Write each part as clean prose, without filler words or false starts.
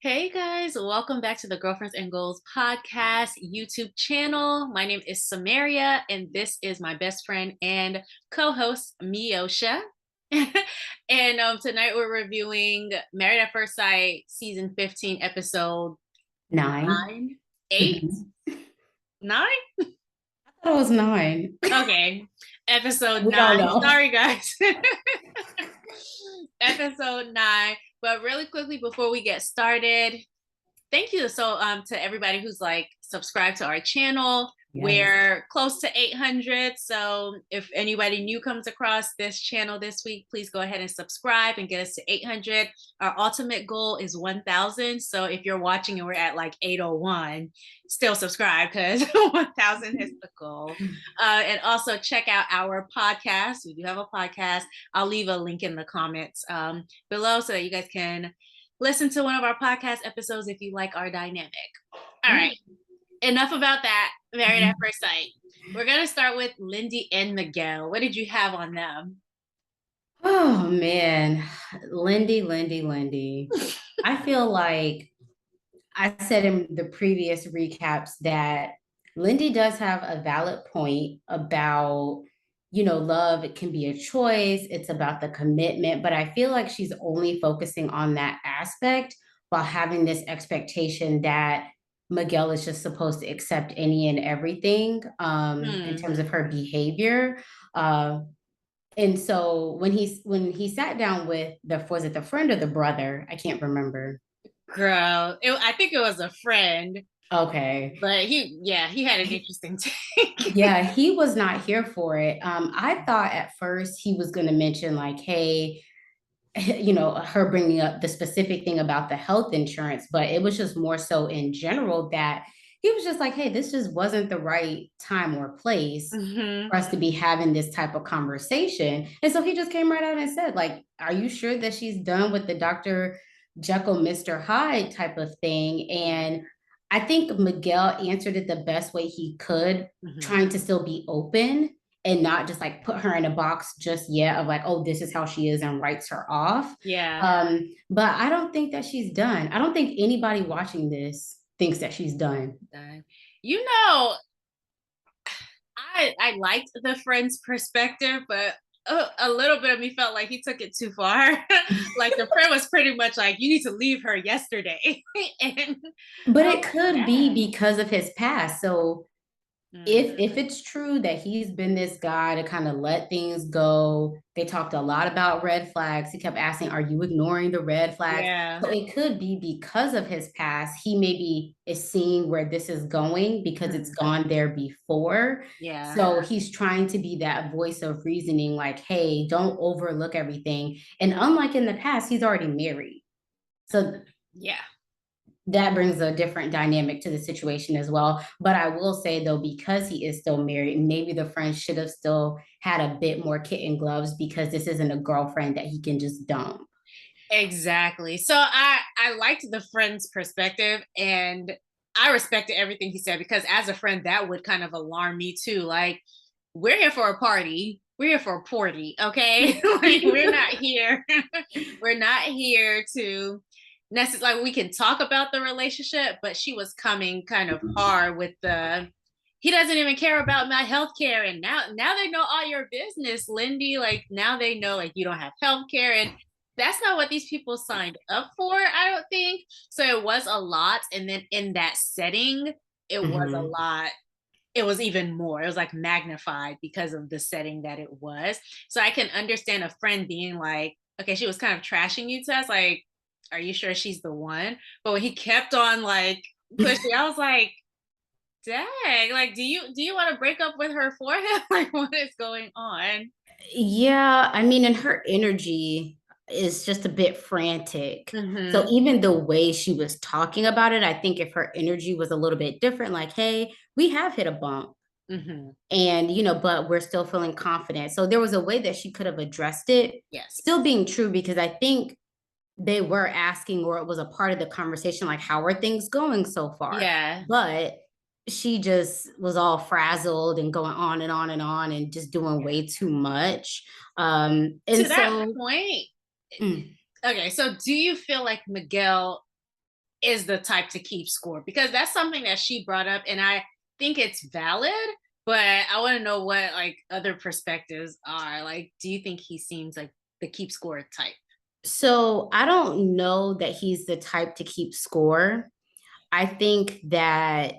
Hey guys, welcome back to the Girlfriends and Goals podcast YouTube channel. My name is Samaria, and this is my best friend and co-host Miosha. And tonight we're reviewing Married at First Sight, season 15, episode 9. 9, 8, Mhm. 9. I thought it was 9. Okay, episode We don't 9. know. Sorry, guys. Episode 9. But really quickly before we get started, thank you to everybody who's like subscribed to our channel. Yes. We're close to 800, so if anybody new comes across this channel this week, please go ahead and subscribe and get us to 800. Our ultimate goal is 1000, so if you're watching and we're at like 801, still subscribe because 1000 is the goal. And also check out our podcast. We do have a podcast. I'll leave a link in the comments below so that you guys can listen to one of our podcast episodes if you like our dynamic. All right, enough about that. Married at First Sight. We're going to start with Lindy and Miguel. What did you have on them? Oh man, Lindy. I feel like I said in the previous recaps that Lindy does have a valid point about, love, it can be a choice. It's about the commitment, but I feel like she's only focusing on that aspect while having this expectation that Miguel is just supposed to accept any and everything in Hmm. terms of her behavior. Uh, and so when he sat down with was it the friend or the brother? I can't remember. Girl, I think it was a friend, Okay. but he had an interesting take. Yeah, he was not here for it. I thought at first he was going to mention like, hey, her bringing up the specific thing about the health insurance, but it was just more so in general that he was just like, hey, this just wasn't the right time or place Mm-hmm. for us to be having this type of conversation. And so he just came right out and said, like, are you sure that she's done with the Dr. Jekyll, Mr. Hyde type of thing? And I think Miguel answered it the best way he could, Mm-hmm. trying to still be open and not just like put her in a box just yet of like, oh, this is how she is and writes her off. Yeah. But I don't think that she's done. I don't think anybody watching this thinks that she's done. You know, I liked the friend's perspective, but a little bit of me felt like he took it too far. Like the friend was pretty much like, "You need to leave her yesterday," and But I was it like, could be "Dang." because of his past. So Mm, if it's true that he's been this guy to kind of let things go, they talked a lot about red flags. He kept asking, are you ignoring the red flags? yeah. So it could be because of his past, he maybe is seeing where this is going because it's Mm, gone there before. yeah. So he's trying to be that voice of reasoning, like, hey, don't overlook everything. And unlike in the past, he's already married. So Yeah. that brings a different dynamic to the situation as well. But I will say though, because he is still married, maybe the friend should have still had a bit more kitten gloves because this isn't a girlfriend that he can just dump. Exactly. So I liked the friend's perspective and I respected everything he said because as a friend that would kind of alarm me too. Like we're here for a party. We're here for a party, okay? Like we're not here. We're not here to necessarily like we can talk about the relationship, but she was coming kind of hard with the he doesn't even care about my health care and now they know all your business, Lindy. Like now they know like you don't have health care and that's not what these people signed up for, I don't think. So it was a lot. And then in that setting, it was a Mhm. lot. It was even more. It was like magnified because of the setting that it was. So I can understand a friend being like, okay, she was kind of trashing you to us. Like, are you sure she's the one? But when he kept on like pushing, I was like, dang, like, do you want to break up with her for him? Like, what is going on? Yeah, I mean, and her energy is just a bit frantic. So Mm-hmm. even the way she was talking about it, I think if her energy was a little bit different, like, hey, we have hit a bump Mm-hmm. and but we're still feeling confident. So there was a way that she could have addressed it, Yes. still being true, because I think they were asking, or it was a part of the conversation, like, how are things going so far? Yeah. But she just was all frazzled and going on and on and on and just doing way too much. And To that so point, mm, okay, so do you feel like Miguel is the type to keep score, because that's something that she brought up and I think it's valid, but I want to know what like other perspectives are. Like, do you think he seems like the keep score type? So I don't know that he's the type to keep score. I think that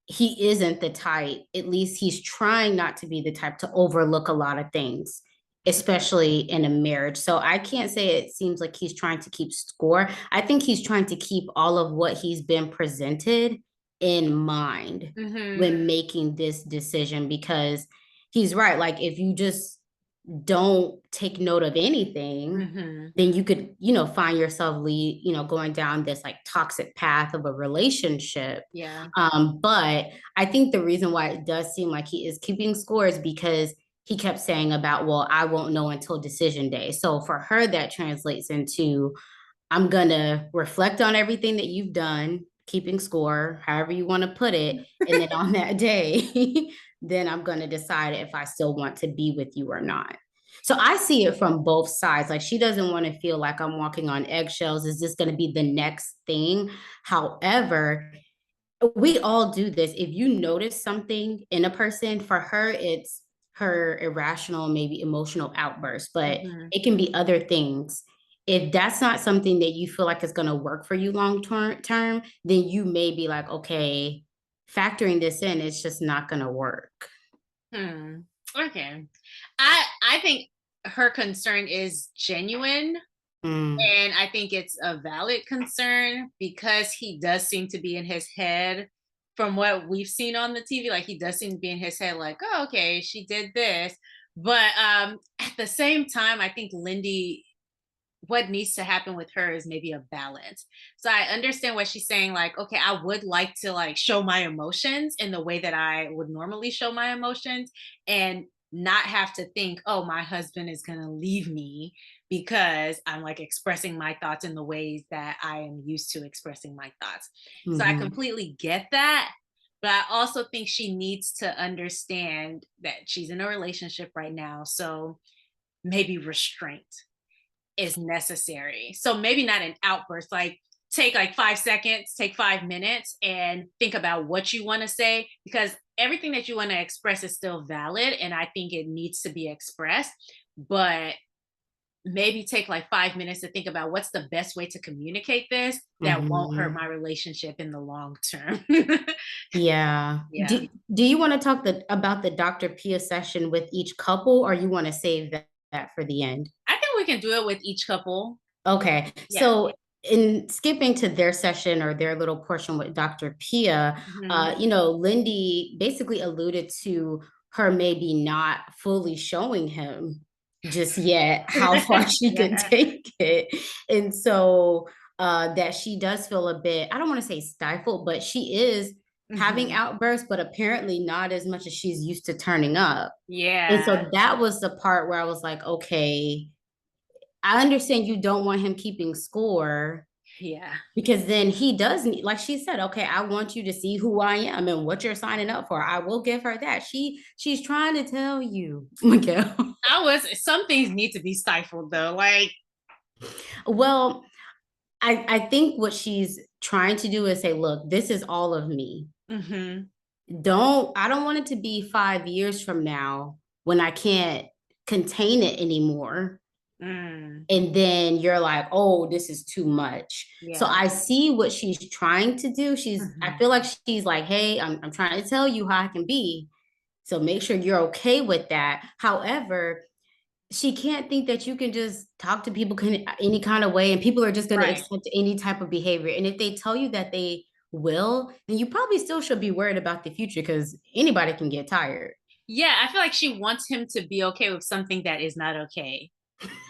he isn't the type, at least he's trying not to be the type to overlook a lot of things, especially in a marriage. So I can't say it seems like he's trying to keep score. I think he's trying to keep all of what he's been presented in mind when making this decision, because he's right. Like, if you just don't take note of anything, then you could, find yourself going down this like toxic path of a relationship. Yeah. But I think the reason why it does seem like he is keeping score is because he kept saying about, well, I won't know until decision day. So for her, that translates into, I'm gonna reflect on everything that you've done, keeping score, however you want to put it. And then on that day, then I'm gonna decide if I still want to be with you or not. So I see it from both sides. Like, she doesn't want to feel like I'm walking on eggshells. Is this going to be the next thing? However, we all do this. If you notice something in a person, for her, it's her irrational, maybe emotional outburst, but it can be other things. If that's not something that you feel like is going to work for you long term, then you may be like, okay, factoring this in, it's just not going to work. Okay. I think her concern is genuine. And I think it's a valid concern, because he does seem to be in his head from what we've seen on the TV. Like, he does seem to be in his head like, oh, okay, she did this. But at the same time, I think Lindy, what needs to happen with her is maybe a balance. So I understand what she's saying. Like, okay, I would like to like show my emotions in the way that I would normally show my emotions, and not have to think, oh, my husband is going to leave me because I'm like expressing my thoughts in the ways that I am used to expressing my thoughts. So I completely get that. But I also think she needs to understand that she's in a relationship right now. So maybe restraint is necessary. So maybe not an outburst, like take like 5 seconds, take 5 minutes and think about what you want to say, because everything that you want to express is still valid. And I think it needs to be expressed, but maybe take like 5 minutes to think about what's the best way to communicate this that won't hurt my relationship in the long term. Yeah. Yeah. Do you want to talk about the Dr. Pia session with each couple, or you want to save that for the end? I think we can do it with each couple. Okay. Yeah. So in skipping to their session or their little portion with Dr. Pia, Lindy basically alluded to her maybe not fully showing him just yet how far she can take it. And so that she does feel a bit, I don't want to say stifled, but she is having outbursts, but apparently not as much as she's used to turning up. Yeah. And so that was the part where I was like, okay, I understand you don't want him keeping score. Yeah. Because then he does need, like she said, okay, I want you to see who I am and what you're signing up for. I will give her that. She's trying to tell you, Miguel. Some things need to be stifled though. Like, well, I think what she's trying to do is say, look, this is all of me. I don't want it to be 5 years from now when I can't contain it anymore. And then you're like, oh, this is too much. Yeah. So I see what she's trying to do. I feel like she's like, hey, I'm trying to tell you how I can be. So make sure you're okay with that. However, she can't think that you can just talk to people any kind of way and people are just going to accept any type of behavior. And if they tell you that they will, then you probably still should be worried about the future, because anybody can get tired. Yeah, I feel like she wants him to be okay with something that is not okay.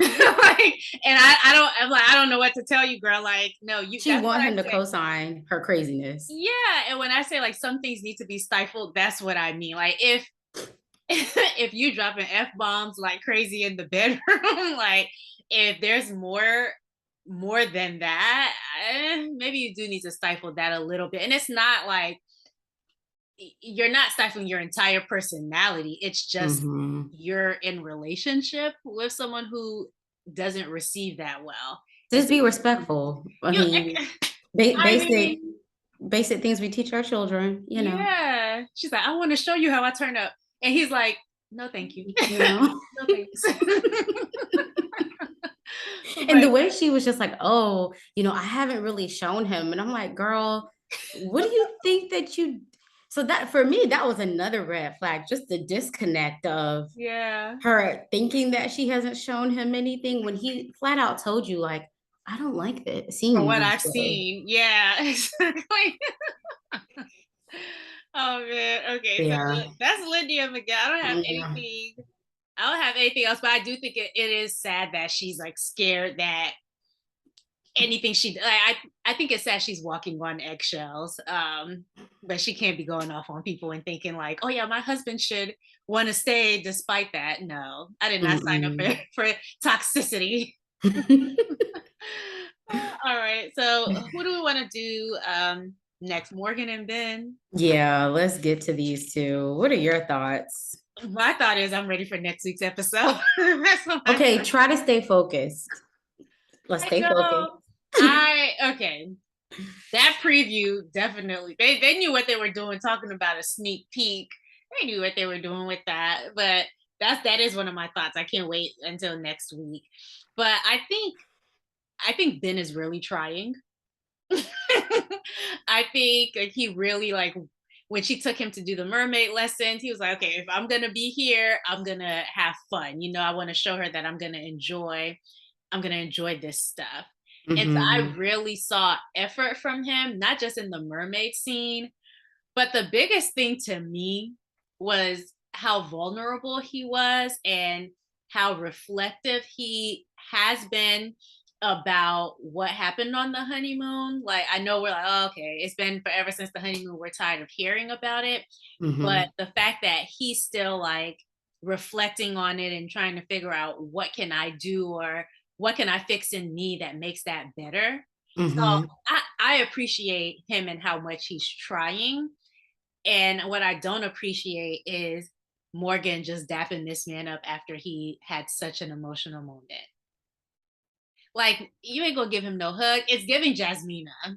Like, and I don't know what to tell you, girl. Like, no, she wants him to co-sign her craziness. Yeah, and when I say like some things need to be stifled, that's what I mean. Like, if you dropping F-bombs like crazy in the bedroom, like if there's more than that, maybe you do need to stifle that a little bit. And it's not like you're not stifling your entire personality. It's just you're in relationship with someone who doesn't receive that well. Just be respectful. I mean, I mean, basic things we teach our children, you know. yeah. She's like, I want to show you how I turn up. And he's like, no, thank you. You know. No, thanks. And the But way she was just like, oh, I haven't really shown him. And I'm like, girl, what do you think that you so that for me, that was another red flag, just the disconnect of yeah, her thinking that she hasn't shown him anything when he flat out told you, like, I don't like that seeing from you what this I've way. seen. Yeah, exactly. Oh man. Okay, so Yeah. that's Lindy and Miguel. I don't have Yeah. anything. I don't have anything else, but I do think it is sad that she's like scared that anything she like, I think it's sad she's walking on eggshells. But she can't be going off on people and thinking like, oh yeah, my husband should want to stay despite that. No, I did not sign up Mm-mm. for toxicity. All right, so who do we want to do next? Morgan and Ben. Yeah, let's get to these two. What are your thoughts? My thought is I'm ready for next week's episode. That's what my Okay, thought. try to stay focused. Let's I stay focused. know. Okay. That preview definitely they knew what they were doing, talking about a sneak peek. They knew what they were doing with that. But that is one of my thoughts. I can't wait until next week. But I think Ben is really trying. I think like, he really like when she took him to do the mermaid lessons, he was like, okay, if I'm gonna be here, I'm gonna have fun. I want to show her that I'm gonna enjoy this stuff. And so I Hmm. really saw effort from him, not just in the mermaid scene, but the biggest thing to me was how vulnerable he was and how reflective he has been about what happened on the honeymoon. Like, I know we're like, oh, okay, it's been forever since the honeymoon. We're tired of hearing about it. But Hmm. the fact that he's still like reflecting on it and trying to figure out what can I do or what can I fix in me that makes that better. So Hmm. I appreciate him and how much he's trying. And what I don't appreciate is Morgan just dapping this man up after he had such an emotional moment. Like, you ain't gonna give him no hug. It's giving Jasmina.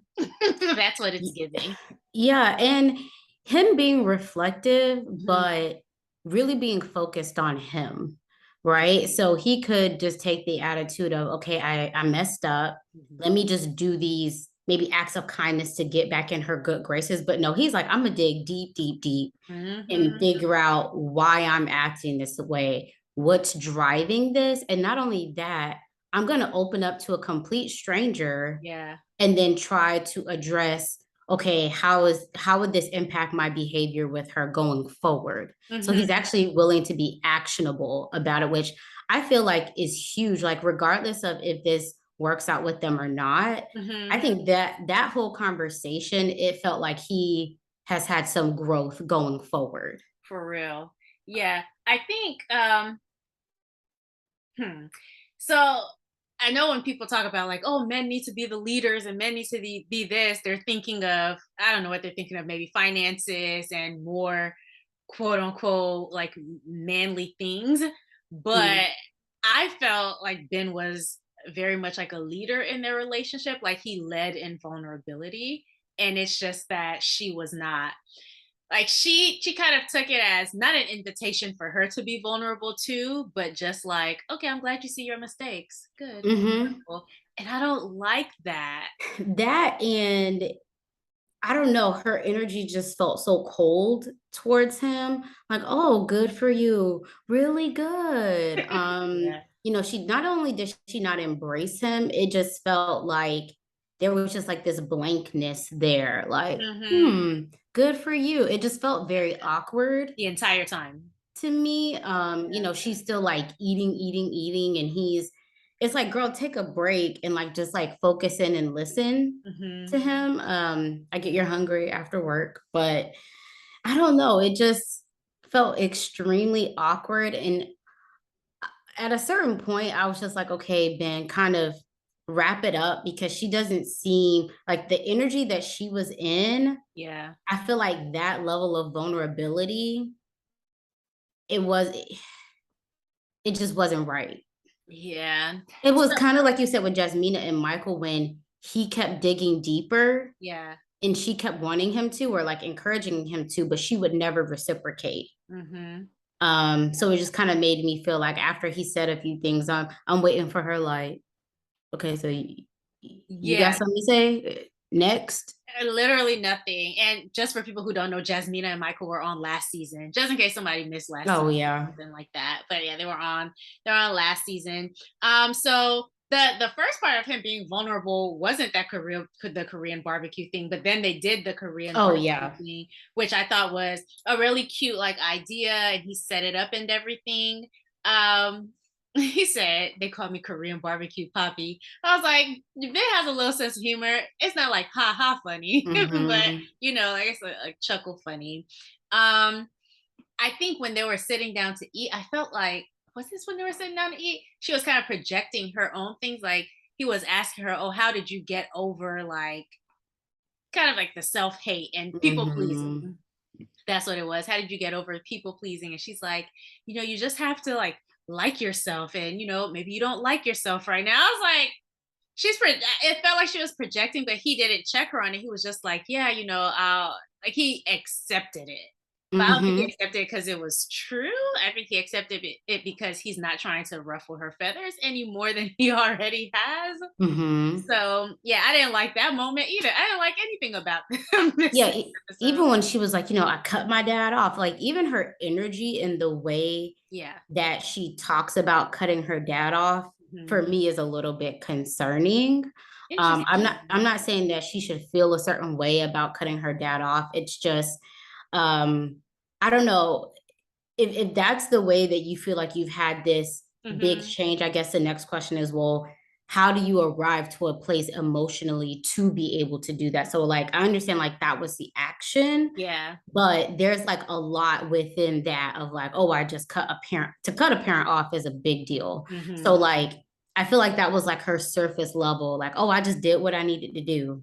That's what it's giving. Yeah, and him being reflective, Mhm. but really being focused on him, right? So he could just take the attitude of, okay, I messed up. Let Mhm. me just do these maybe acts of kindness to get back in her good graces. But no, he's like, I'm gonna dig deep, deep, deep and Mhm. figure out why I'm acting this way, what's driving this. And not only that, I'm gonna open up to a complete stranger Yeah. and then try to address, okay, how would this impact my behavior with her going forward. So Mhm. he's actually willing to be actionable about it, which I feel like is huge, like regardless of if this works out with them or not. I Mhm. think that whole conversation, it felt like he has had some growth going forward. For real. Yeah. I think hmm. So I know when people talk about like, oh, men need to be the leaders and men need to be this, they're thinking of, I don't know what they're thinking of, maybe finances and more quote unquote like manly things. Mm. But I felt like Ben was very much like a leader in their relationship. Like he led in vulnerability. And it's just that she was not like she kind of took it as not an invitation for her to be vulnerable too, but just like, okay, I'm glad you see your mistakes. Good. Hmm. Wonderful. And I don't like that. That, and I don't know, her energy just felt so cold towards him. Like, oh, good for you. Really good. Yeah. She not only did she not embrace him, it just felt like there was just like this blankness there. Like, Hmm. good for you. It just felt very awkward The entire time. to me. Yeah. She's still like eating, eating, eating, and it's like, girl, take a break and like just like focus in and listen to Hmm. him. I get you're hungry after work, but I don't know. It just felt extremely awkward. And at a certain point, I was just like, okay, Ben, kind of wrap it up because she doesn't seem like the energy that she was in. Yeah. I feel like that level of vulnerability, it was, it just wasn't right. Yeah. It So, was kind of like you said with Jasmina and Michael when he kept digging deeper Yeah. and she kept wanting him to, or like encouraging him to, but she would never reciprocate. So it just kind of made me feel like after he said a few things, I'm waiting for her, like, okay, so you got Yeah. something to say? Next. Literally nothing. And just for people who don't know, Jasmina and Michael were on last season, just in case somebody missed last Oh season, yeah. something like that. But yeah, they're on last season. So the first part of him being vulnerable wasn't the Korean barbecue thing, but then they did the Korean Oh barbecue yeah. thing, which I thought was a really cute like idea, and he set it up and everything. Um, he said they called me Korean barbecue poppy. I was like, Binh has a little sense of humor. It's not like ha ha funny, but Mm-hmm. like it's like chuckle funny. Um, I think when they were sitting down to eat, I felt like, was this when they were sitting down to eat? She was kind of projecting her own things. Like he was asking her, "Oh, how did you get over like kind of like the self hate and people Mm-hmm. pleasing?" That's what it was. How did you get over people pleasing? And she's like, you just have to like yourself, and maybe you don't like yourself right now. I was like, it felt like she was projecting, but he didn't check her on it. He was just like, yeah, I'll like he accepted it. But I don't think he Mm-hmm. accepted it because it was true. I think he accepted it because he's not trying to ruffle her feathers any more than he already has. Mm-hmm. So yeah, I didn't like that moment either. I didn't like anything about this Yeah, episode. even when she was like, I cut my dad off, like even her energy and the way Yeah. that she talks about cutting her dad off for Mhm. me is a little bit concerning. I'm not saying that she should feel a certain way about cutting her dad off. It's just um I don't know if that's the way that you feel like you've had this big Mhm. change. I guess the next question is, well, how do you arrive to a place emotionally to be able to do that? So like I understand like that was the action, Yeah. but there's like a lot within that of like, oh, I just cut a parent off is a big deal. So Mhm. like I feel like that was like her surface level, like, oh, I just did what I needed to do.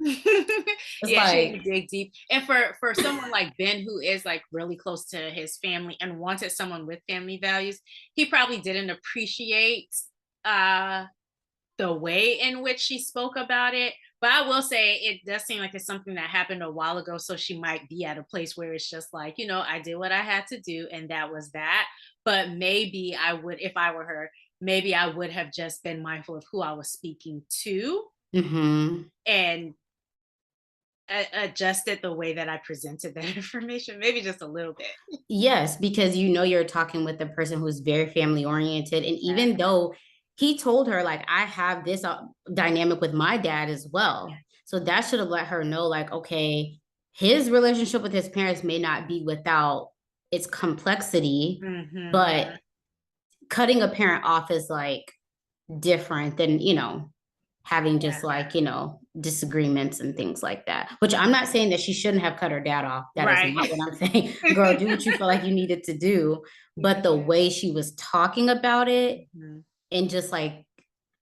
It's Yeah, she like, didn't dig deep. And for someone like Binh, who is like really close to his family and wanted someone with family values, he probably didn't appreciate uh the way in which she spoke about it. But I will say it does seem like it's something that happened a while ago. So she might be at a place where it's just like, I did what I had to do and that was that. But maybe I would, if I were her, maybe I would have just been mindful of who I was speaking to mm-hmm. and adjusted the way that I presented that information, maybe just a little bit. Yes, because you're talking with a person who's very family oriented. And Yeah. even though he told her, like, I have this dynamic with my dad as well. So that should have let her know, like, okay, his relationship with his parents may not be without its complexity, Hmm. but cutting a parent off is like different than, having just Yeah. like, disagreements and things like that. Which I'm not saying that she shouldn't have cut her dad off. That is Right. not what I'm saying. Girl, do what you feel like you needed to do. But the way she was talking about it Mhm. and just like,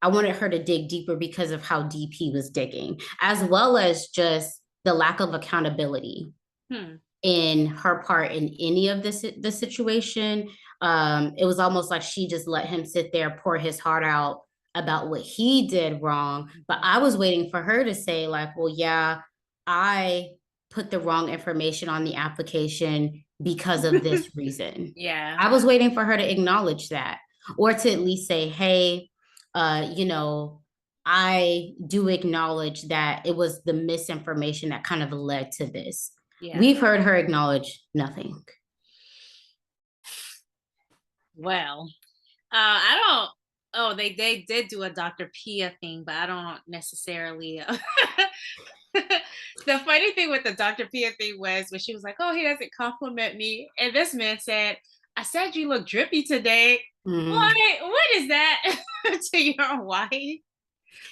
I wanted her to dig deeper because of how deep he was digging, as well as just the lack of accountability Hmm. in her part in any of the situation. It was almost like she just let him sit there, pour his heart out about what he did wrong. But I was waiting for her to say, like, well, yeah, I put the wrong information on the application because of this reason. Yeah. I was waiting for her to acknowledge that, or to at least say, hey, I do acknowledge that it was the misinformation that kind of led to this. Yeah. We've heard her acknowledge nothing. Well, I don't. Oh, they did do a Dr. Pia thing, but I don't necessarily. The funny thing with the Dr. Pia thing was when she was like, "Oh, he doesn't compliment me," and this man said, "I said you look drippy today." Mm. What is that to your wife?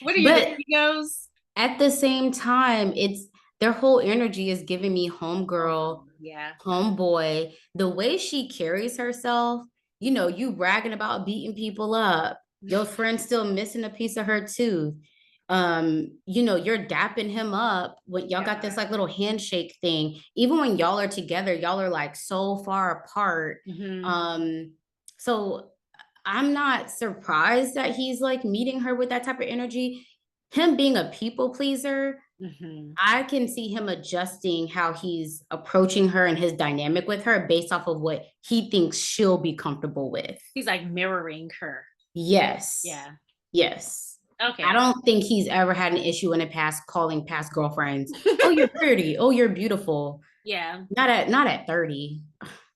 What are you, the But Migos? at the same time, it's their whole energy is giving me Oh, homegirl, yeah. homeboy. The way she carries herself, you bragging about beating people up. Your friend's still missing a piece of her tooth. You're dapping him up when y'all got this like little handshake thing. Even when y'all are together, y'all are like so far apart. Hmm. So I'm not surprised that he's like meeting her with that type of energy. him being a people pleaser, Mm-hmm. I can see him adjusting how he's approaching her and his dynamic with her based off of what he thinks she'll be comfortable with. He's like mirroring her. Yes. Yeah. Yes. I Okay. don't think he's ever had an issue in the past calling past girlfriends, oh, you're pretty. Oh, you're beautiful. Yeah. Not at 30.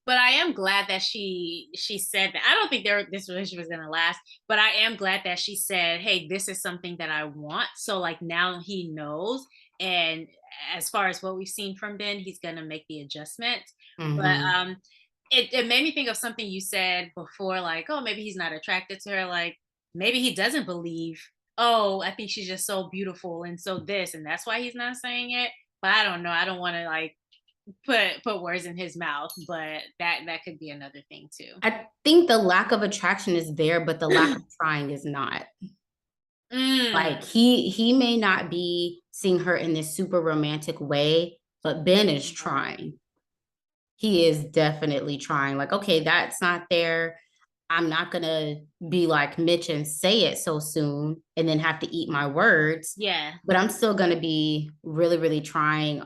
But I am glad that she said that. I don't think this relationship is gonna last, but I am glad that she said, "Hey, this is something that I want." So like now he knows, and as far as what we've seen from Ben, he's gonna make the adjustment. But Mm-hmm. it made me think of something you said before, like, oh, maybe he's not attracted to her. Like maybe he doesn't believe. Oh, I think she's just so beautiful and so this, and that's why he's not saying it. But I don't know. I don't want to like put words in his mouth, but that could be another thing too. I think the lack of attraction is there, but the lack of trying is not. Mm, Like he may not be seeing her in this super romantic way, but Ben is trying. He is definitely trying. Like, okay, that's not there. I'm not gonna be like Mitch and say it so soon and then have to eat my words, yeah. but I'm still gonna be really, really trying.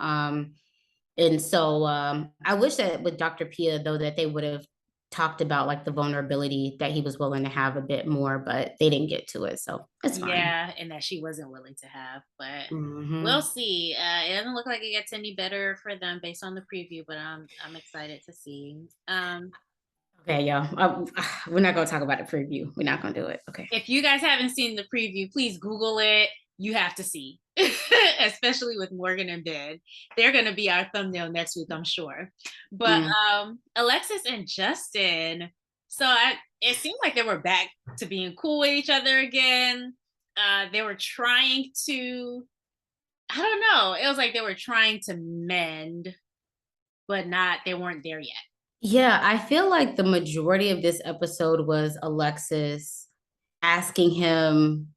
And so I wish that with Dr. Pia, though, that they would have talked about like the vulnerability that he was willing to have a bit more, but they didn't get to it. So it's fine. Yeah, and that she wasn't willing to have, but we'll Hmm. see. It doesn't look like it gets any better for them based on the preview, but I'm excited to see. Okay, y'all. We're not gonna talk about the preview. We're not gonna do it. Okay. If you guys haven't seen the preview, please Google it. You have to see, especially with Morgan and Ben. They're going to be our thumbnail next week, I'm sure. But Mm. Alexis and Justin, it seemed like they were back to being cool with each other again. They were trying to, I don't know, it was like they were trying to mend, but they weren't there yet. Yeah, I feel like the majority of this episode was Alexis asking him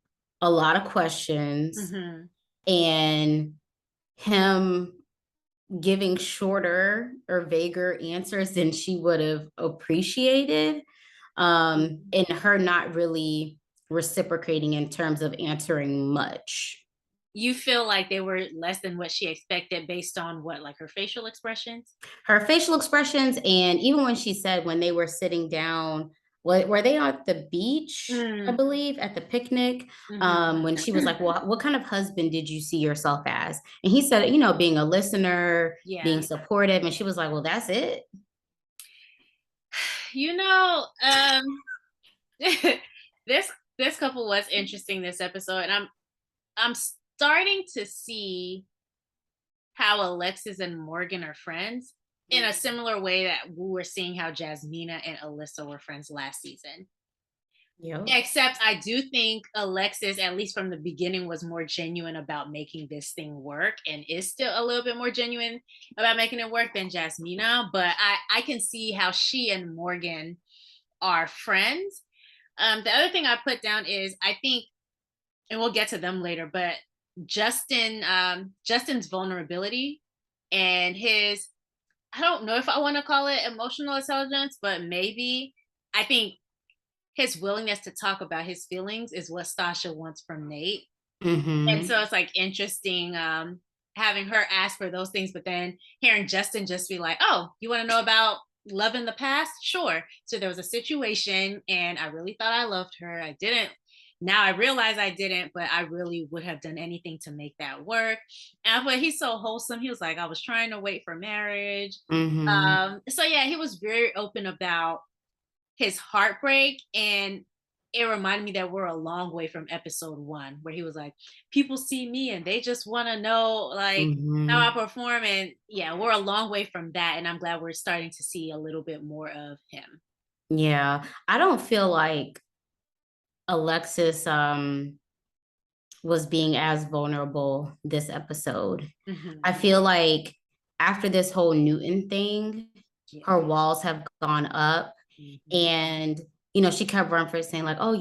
a lot of questions Mm-hmm. and him giving shorter or vaguer answers than she would have appreciated. And her not really reciprocating in terms of answering much. You feel like they were less than what she expected based on what, like her facial expressions? Her facial expressions, and even when she said when they were sitting down, were they at the beach, I Mm, believe, at the picnic? mhm. When she was like, well, what kind of husband did you see yourself as? And he said, being a listener, being Yeah. supportive. And she was like, well, that's it. You know, this this couple was interesting this episode, and I'm starting to see how Alexis and Morgan are friends in a similar way that we were seeing how Jasmina and Alyssa were friends last season. Yep. Except I do think Alexis, at least from the beginning, was more genuine about making this thing work and is still a little bit more genuine about making it work than Jasmina. But I can see how she and Morgan are friends. The other thing I put down is I think, and we'll get to them later, but Justin's vulnerability and his, I don't know if I want to call it emotional intelligence, but maybe I think his willingness to talk about his feelings is what Sasha wants from Nate. And Mm-hmm. so it's like interesting having her ask for those things, but then hearing Justin just be like, oh, you want to know about love in the past? Sure. So there was a situation and I really thought I loved her. I didn't. Now I realize I didn't, but I really would have done anything to make that work. But he's so wholesome. He was like, I was trying to wait for marriage. Mm-hmm. So yeah, he was very open about his heartbreak, and it reminded me that we're a long way from episode 1 where he was like, people see me and they just want to know like how I Mm-hmm. perform, and yeah, we're a long way from that, and I'm glad we're starting to see a little bit more of him. Yeah. I don't feel like Alexis was being as vulnerable this episode. I Mm-hmm. feel like after this whole Newton thing, Yeah. her walls have gone up. Mm-hmm. And, she kept running for saying, like, oh,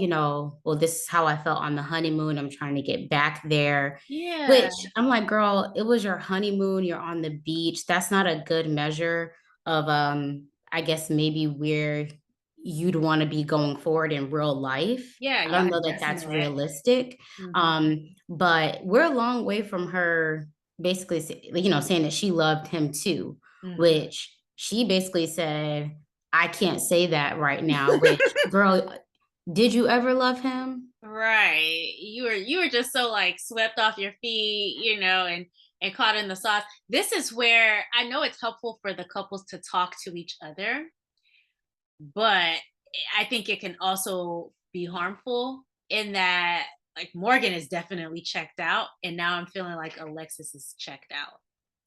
well, this is how I felt on the honeymoon. I'm trying to get back there. Yeah. Which I'm like, girl, it was your honeymoon. You're on the beach. That's not a good measure of I guess maybe where you'd want to be going forward in real life. Yeah, I y'all don't had know that just that's met. realistic. But we're a long way from her basically, saying that she loved him too, which she basically said, I can't say that right now, which, girl, did you ever love him? Right. You were just so like swept off your feet, and caught in the sauce. This is where I know it's helpful for the couples to talk to each other, but I think it can also be harmful in that like Morgan is definitely checked out, and now I'm feeling like Alexis is checked out.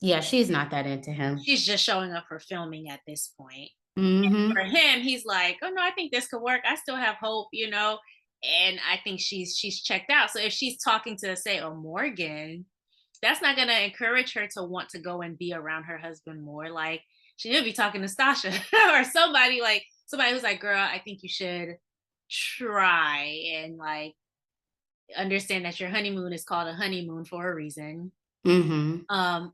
Yeah, she's not that into him. She's just showing up for filming at this point. For Mm-hmm. him, he's like, "Oh no, I think this could work. I still have hope." And I think she's checked out. So if she's talking to, say, a Morgan, that's not gonna encourage her to want to go and be around her husband more. Like she need to be talking to Sasha or somebody who's like, "Girl, I think you should try and like understand that your honeymoon is called a honeymoon for a reason." Mm-hmm. Um,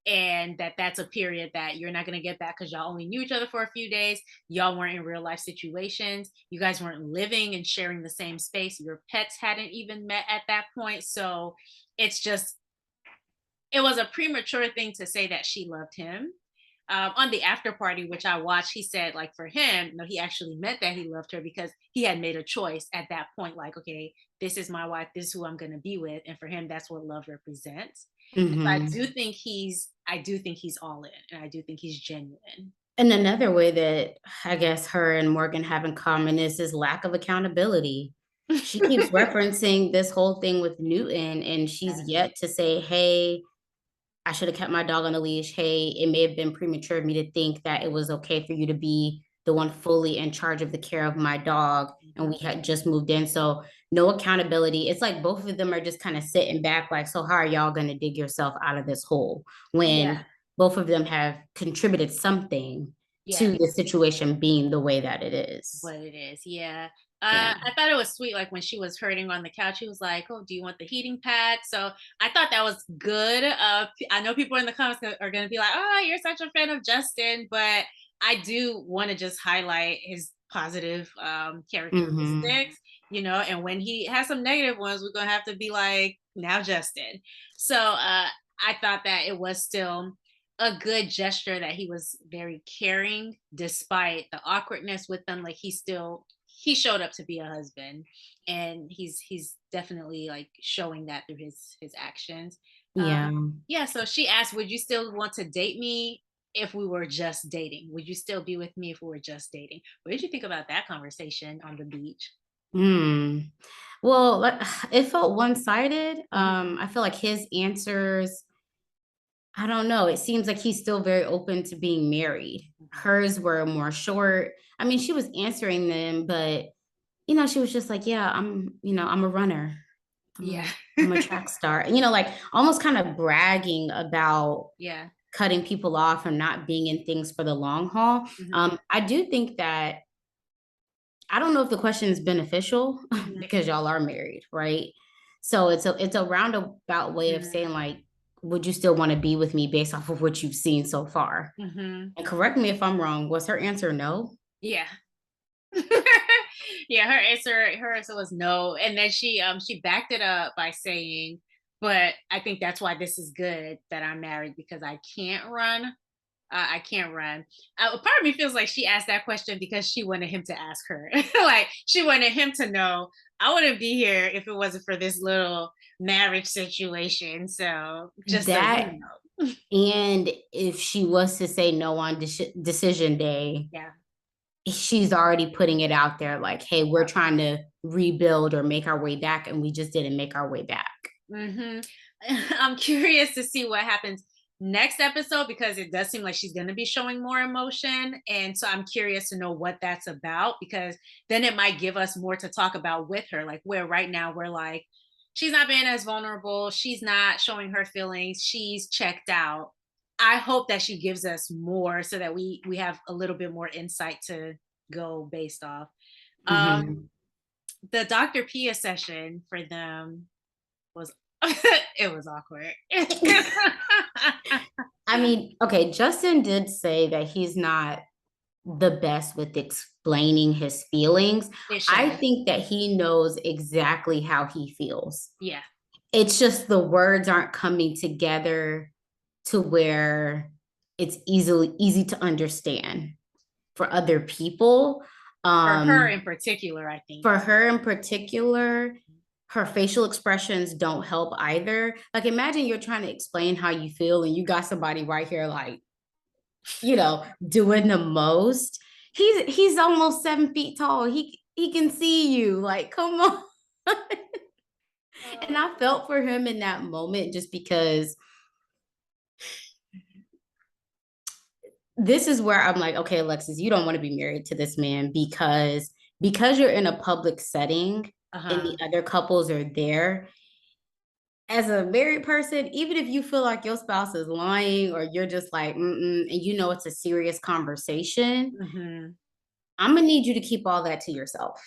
and that's a period that you're not going to get back because y'all only knew each other for a few days. Y'all weren't in real life situations. You guys weren't living and sharing the same space. Your pets hadn't even met at that point. So it's just, it was a premature thing to say that she loved him. On the after party, which I watched, he said, like, for him, no, he actually meant that he loved her because he had made a choice at that point, like, okay, this is my wife, this is who I'm going to be with. And for him, that's what love represents. So Mm-hmm. I do think he's all in, and I do think he's genuine. And another way that I guess her and Morgan have in common is his lack of accountability. She keeps referencing this whole thing with Newton, and she's Yeah. yet to say, hey, I should have kept my dog on a leash. Hey, it may have been premature of me to think that it was okay for you to be the one fully in charge of the care of my dog. And we had just moved in. So no accountability. It's like both of them are just kind of sitting back, like, so how are y'all going to dig yourself out of this hole Yeah. when both of them have contributed something Yeah. to the situation being the way that it is? What it is. Yeah. Yeah. I thought it was sweet. Like when she was hurting on the couch, he was like, "Oh, do you want the heating pad?" So I thought that was good. I know people in the comments are going to be like, "Oh, you're such a fan of Justin," but I do want to just highlight his positive Mm-hmm. characteristics, and when he has some negative ones, we're going to have to be like, now Justin. So I thought that it was still a good gesture that he was very caring despite the awkwardness with them. Like he showed up to be a husband, and he's definitely like showing that through his actions. Yeah. Yeah, so she asked, would you still want to date me if we were just dating? Would you still be with me if we were just dating? What did you think about that conversation on the beach? Hmm. Well, it felt one-sided. Mhm. I feel like his answers, I don't know. It seems like he's still very open to being married. Mhm. Hers were more short. I mean, she was answering them, but she was just like, yeah, I'm a runner. I'm Yeah. a I'm a track star. Like almost kind of bragging about Yeah. cutting people off and not being in things for the long haul. Hmm. I do think that I don't know if the question is beneficial Hmm. because y'all are married, right? So it's a roundabout way of saying like, would you still want to be with me based off of what you've seen so far? Hmm. And correct me if I'm wrong. Was her answer no? Yeah. Yeah, her answer was no, and then she backed it up by saying, but I think that's why this is good that I'm married because I can't run. I can't run. Part of me feels like she asked that question because she wanted him to ask her. Like she wanted him to know I wouldn't be here if it wasn't for this little marriage situation. So just so That you know. and if she was to say no on decision day, Yeah. she's already putting it out there like, hey, we're trying to rebuild or make our way back, and we just didn't make our way back. Hmm. I'm curious to see what happens next episode because it does seem like she's going to be showing more emotion. And so I'm curious to know what that's about because then it might give us more to talk about with her. Like, where right now we're like, she's not being as vulnerable. She's not showing her feelings. She's checked out. I hope that she gives us more so that we have a little bit more insight to go based off. Mm-hmm. The Dr. Pia session for them was it was awkward. I mean, okay, Justin did say that he's not the best with explaining his feelings. It I shows. think that he knows exactly how he feels. Yeah. It's just the words aren't coming together to where it's easy to understand for other people. For her Um, in particular, I think. for her in particular, her facial expressions don't help either. Like imagine you're trying to explain how you feel and you got somebody right here like, doing the most. He's almost 7 feet tall. He can see you. Like, come on. And I felt for him in that moment just because this is where I'm like, okay, Alexis, you don't want to be married to this man because you're in a public setting and Uh-huh. the other couples are there. As a married person, even if you feel like your spouse is lying or you're just like, mm-mm, and it's a serious conversation, Mm-hmm. I'm gonna need you to keep all that to yourself.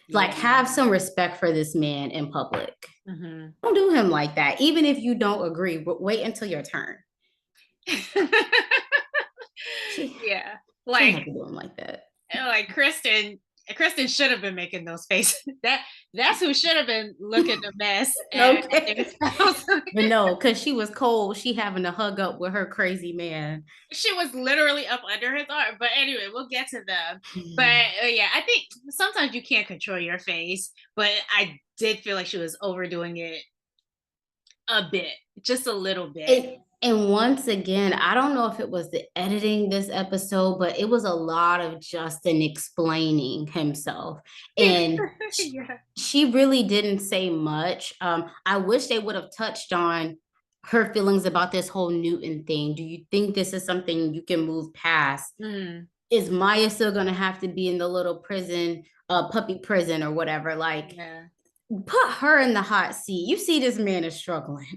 Like, Yeah. have some respect for this man in public. Mm-hmm. Don't do him like that, even if you don't agree. But wait until your turn. She Yeah. shouldn't Like have to do him like that. like Krysten should have been making those faces. That's who should have been looking a mess at their Okay. spouse. But no, because she was cold. She having to hug up with her crazy man. She was literally up under his arm. But anyway, we'll get to them. But yeah, I think sometimes you can't control your face, but I did feel like she was overdoing it a bit, just a little bit. And once again, I don't know if it was the editing this episode, but it was a lot of Justin explaining himself. And Yeah. she really didn't say much. I wish they would have touched on her feelings about this whole Newton thing. Do you think this is something you can move past? Mm, Is Maya still gonna have to be in the little prison, puppy prison or whatever? Like, yeah. put her in the hot seat. You see, this man is struggling.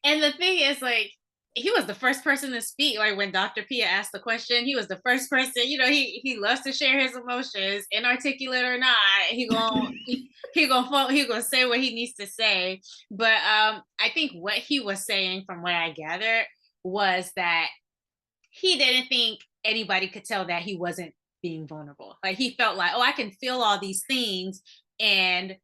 And the thing is, like, he was the first person to speak. Like when Dr. Pia asked the question, he was the first person. He loves to share his emotions, inarticulate or not. He gonna say what he needs to say. But I think what he was saying, from what I gathered, was that he didn't think anybody could tell that he wasn't being vulnerable. Like he felt like, oh, I can feel all these things and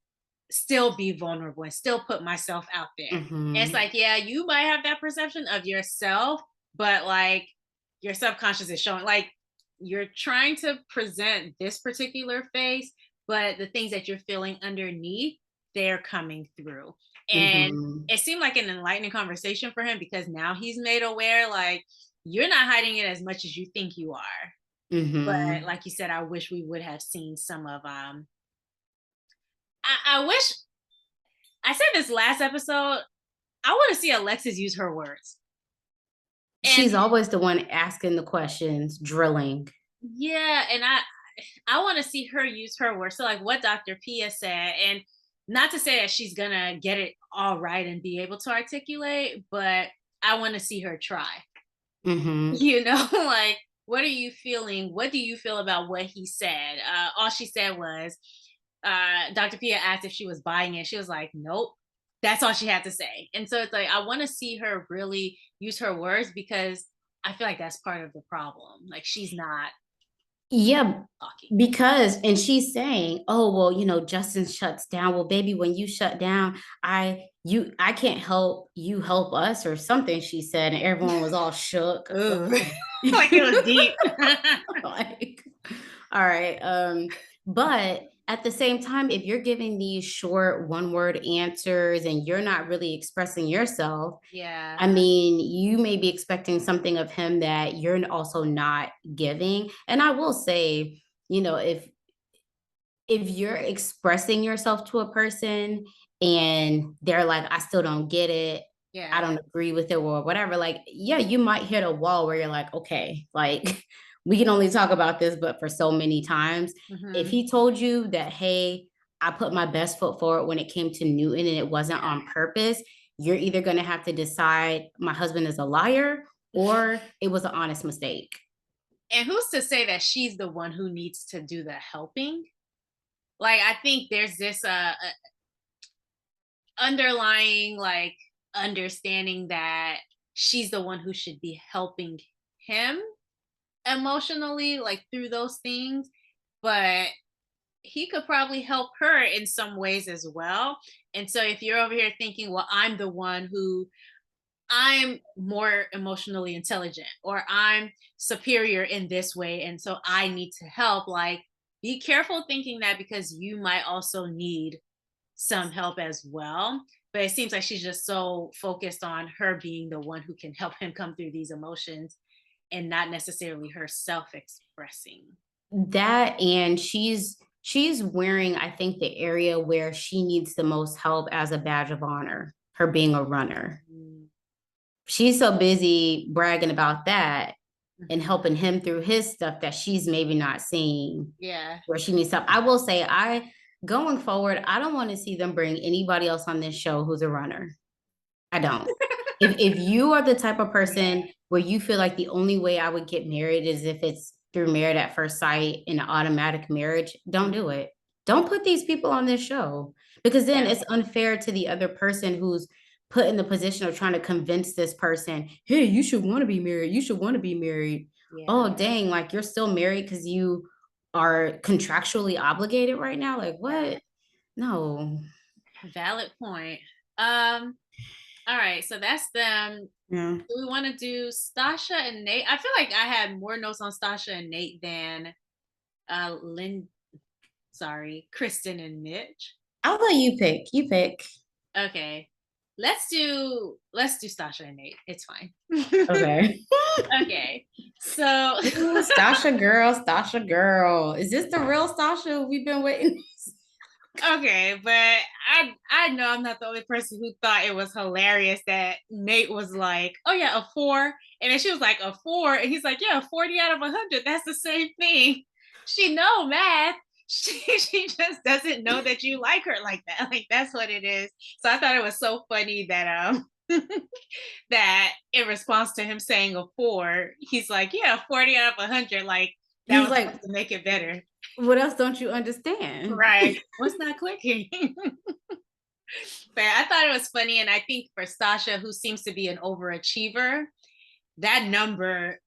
still be vulnerable and still put myself out there. And it's Mm-hmm. like, yeah, you might have that perception of yourself, but like your subconscious is showing, like, you're trying to present this particular face, but the things that you're feeling underneath, they're coming through. And Mm-hmm. it seemed like an enlightening conversation for him because now he's made aware, like, you're not hiding it as much as you think you are. But Mm-hmm. like you said, I wish we would have seen some of I wish I said this last episode. I want to see Alexis use her words. And She's always the one asking the questions, drilling. yeah, and I want to see her use her words. So like what Dr. Pia said, and not to say that she's gonna get it all right and be able to articulate, but I want to see her try. Mm-hmm. Like, what are you feeling? What do you feel about what he said? All she said was, Dr. Pia asked if she was buying it. She was like, nope. That's all she had to say. And so it's like, I want to see her really use her words because I feel like that's part of the problem. Like, she's not Yeah, talking. and she's saying, "Oh, well, Justin shuts down. Well, baby, when you shut down, I can't help you help us or something," she said, and everyone was all shook. Ooh. Like it was deep. Like, all right. But at the same time, if you're giving these short one-word answers and you're not really expressing yourself, Yeah. I mean, you may be expecting something of him that you're also not giving. And I will say, if you're expressing yourself to a person and they're like, I still don't get it, I Yeah. don't agree with it or whatever, like, yeah, you might hit a wall where you're like, okay, like we can only talk about this, but for so many times. If Mm-hmm. he told you that, hey, I put my best foot forward when it came to Newton and it wasn't Yeah. on purpose, you're either going to have to decide my husband is a liar or it was an honest mistake. And who's to say that she's the one who needs to do the helping? Like, I think there's this underlying like understanding that she's the one who should be helping him. emotionally, like through those things, but he could probably help her in some ways as well. And so if you're over here thinking, well, I'm the one who I'm more emotionally intelligent or I'm superior in this way. And so I need to help. Like, be careful thinking that because you might also need some help as well. But it seems like she's just so focused on her being the one who can help him come through these emotions and not necessarily herself expressing. That, and she's wearing, I think, the area where she needs the most help as a badge of honor, her being a runner. Mm, She's so busy bragging about that and mhm. helping him through his stuff that she's maybe not seeing Yeah. where she needs help. I will say, going forward, I don't want to see them bring anybody else on this show who's a runner. I don't. If you are the type of Yeah. person where you feel like the only way I would get married is if it's through married at first sight in an automatic marriage, don't do it. Don't put these people on this show because then Yeah. it's unfair to the other person who's put in the position of trying to convince this person, hey, you should want to be married. You should want to be married. Yeah. Oh, dang, like you're still married because you are contractually obligated right now. Like, what? No. Valid point. Um, all right, so that's them. Yeah. Do we want to do Stasha and Nate? I feel like I had more notes on Stasha and Nate than Krysten and Mitch. I'll let you pick. You pick. Okay. Let's do Stasha and Nate. It's fine. Okay. Okay. So Ooh, Stasha girl, Stasha girl. Is this the real Stasha we've been waiting? okay, but I know I'm not the only person who thought it was hilarious that Nate was like, "Oh yeah, a 4," and then she was like, "A 4," and he's like, "Yeah, 40 out of 100. That's the same thing." She know math. She just doesn't know that you like her like that. Like that's what it is. So I thought it was so funny that that in response to him saying a 4, he's like, "Yeah, 40 out of 100." Like that He's was like, supposed to make it better. what else don't you understand? Right. What's not clicking? But I thought it was funny, and I think for Sasha, who seems to be an overachiever, that number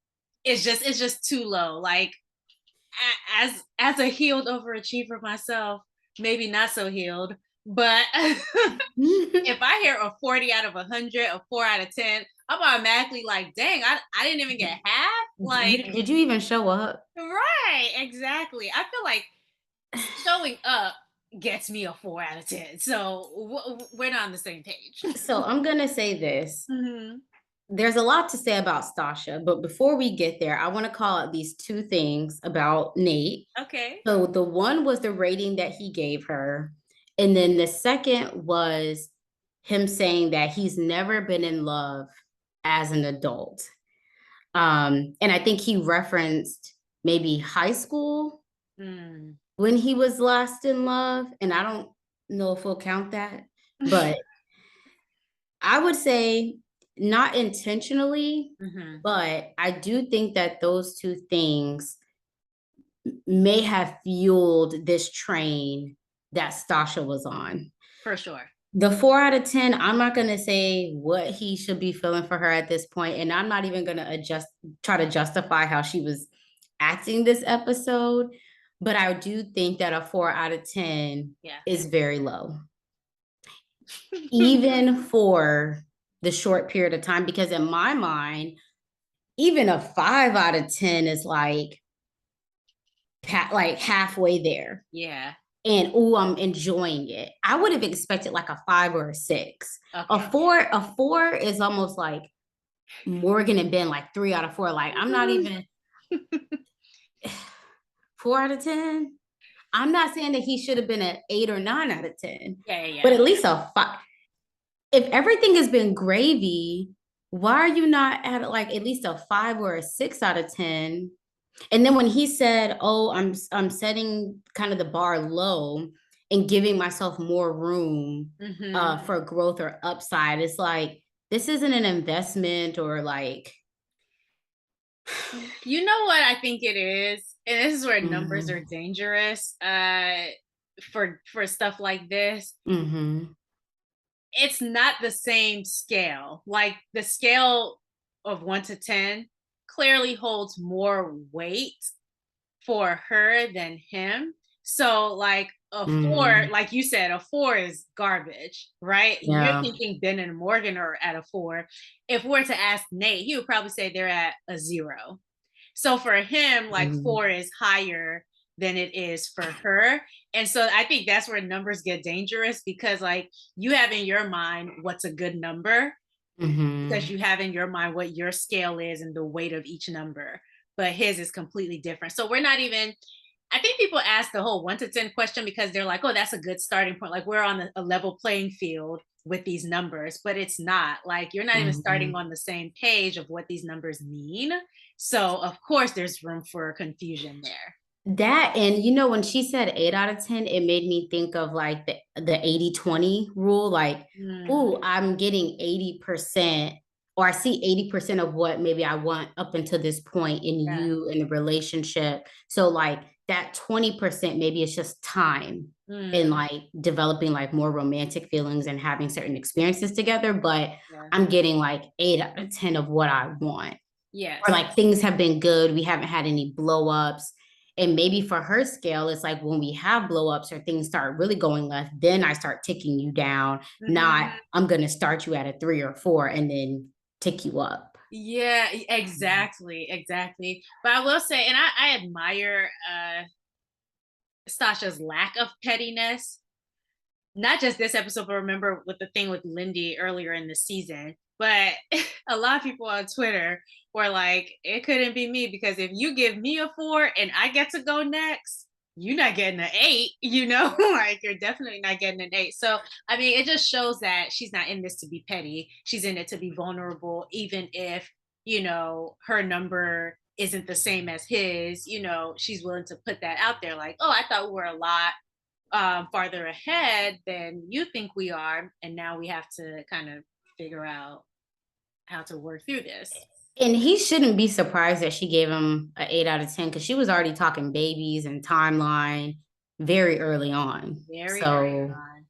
is just too low. Like as a healed overachiever myself, maybe not so healed, but if I hear a 40 out of 100, a 4 out of 10, I'm automatically like, dang, I didn't even get half. Like, Did you even show up? right, exactly. I feel like showing up gets me a 4 out of 10. So we're not on the same page. So I'm gonna say this. Mhm. There's a lot to say about Stasha, but before we get there, I want to call out these two things about Nate. Okay. So the one was the rating that he gave her, and then the second was him saying that he's never been in love as an adult. And I think he referenced maybe high school Mm. when he was last in love, and I don't know if we'll count that, but I would say not intentionally, Mhm. but I do think that those two things may have fueled this train that Stasha was on. For sure. The 4 out of 10, I'm not gonna say what he should be feeling for her at this point, and I'm not even gonna try to justify how she was acting this episode. But I do think that a 4 out of 10 Yeah. is very low, even for the short period of time, because in my mind, even a 5 out of 10 is like halfway there. Yeah. And oh, I'm enjoying it. I would have expected like a 5 or a 6. Okay. A four is almost like Morgan and Ben, like 3 out of 4. Like I'm not even 4 out of 10. I'm not saying that he should have been an 8 or 9 out of 10, Yeah, yeah, but yeah. at least a 5. If everything has been gravy, why are you not at like at least a 5 or a 6 out of 10? And then when he said, "Oh, I'm setting kind of the bar low and giving myself more room Mhm. for growth or upside," it's like this isn't an investment or like. You know what I think it is? And this is where numbers are Mhm, dangerous for stuff like this. mhm, It's not the same scale. Like the scale of 1 to 10 clearly holds more weight for her than him. So like a four, Mm, like you said, a four is garbage, right? You're yeah. thinking Ben and Morgan are at a four. If we're to ask Nate, he would probably say they're at a zero. So for him, like Mm, four is higher than it is for her. And so I think that's where numbers get dangerous because like you have in your mind what's a good number because mm-hmm. you have in your mind what your scale is and the weight of each number, but his is completely different. So we're not even, I think people ask the whole 1 to 10 question because they're like, oh, that's a good starting point. Like we're on a level playing field with these numbers, but it's not. Like you're not even starting Mm-hmm. on the same page of what these numbers mean. So of course there's room for confusion there. That, and when she said 8 out of 10, it made me think of like the 80-20 rule. Like, Mm, oh, I'm getting 80%, or I see 80% of what maybe I want up until this point in yeah. you in the relationship. So like that 20% maybe it's just time Mm, and like developing like more romantic feelings and having certain experiences together. But yeah. I'm getting like 8 out of 10 of what I want. Or Yes. like things have been good. We haven't had any blow ups. And maybe for her scale, it's like when we have blow ups or things start really going left, then I start ticking you down. Mhm. Not, I'm going to start you at a 3 or 4 and then tick you up. Yeah, exactly, exactly. But I will say, and I admire Sasha's lack of pettiness. Not just this episode, but remember with the thing with Lindy earlier in the season. But a lot of people on Twitter were like, it couldn't be me because if you give me a four and I get to go next, you're not getting an eight, like you're definitely not getting an eight. So, I mean, it just shows that she's not in this to be petty. She's in it to be vulnerable, even if, her number isn't the same as his, she's willing to put that out there like, oh, I thought we were a lot farther ahead than you think we are. And now we have to kind of figure out how to work through this. And he shouldn't be surprised that she gave him an 8 out of 10 because she was already talking babies and timeline very early on. Very early So, on.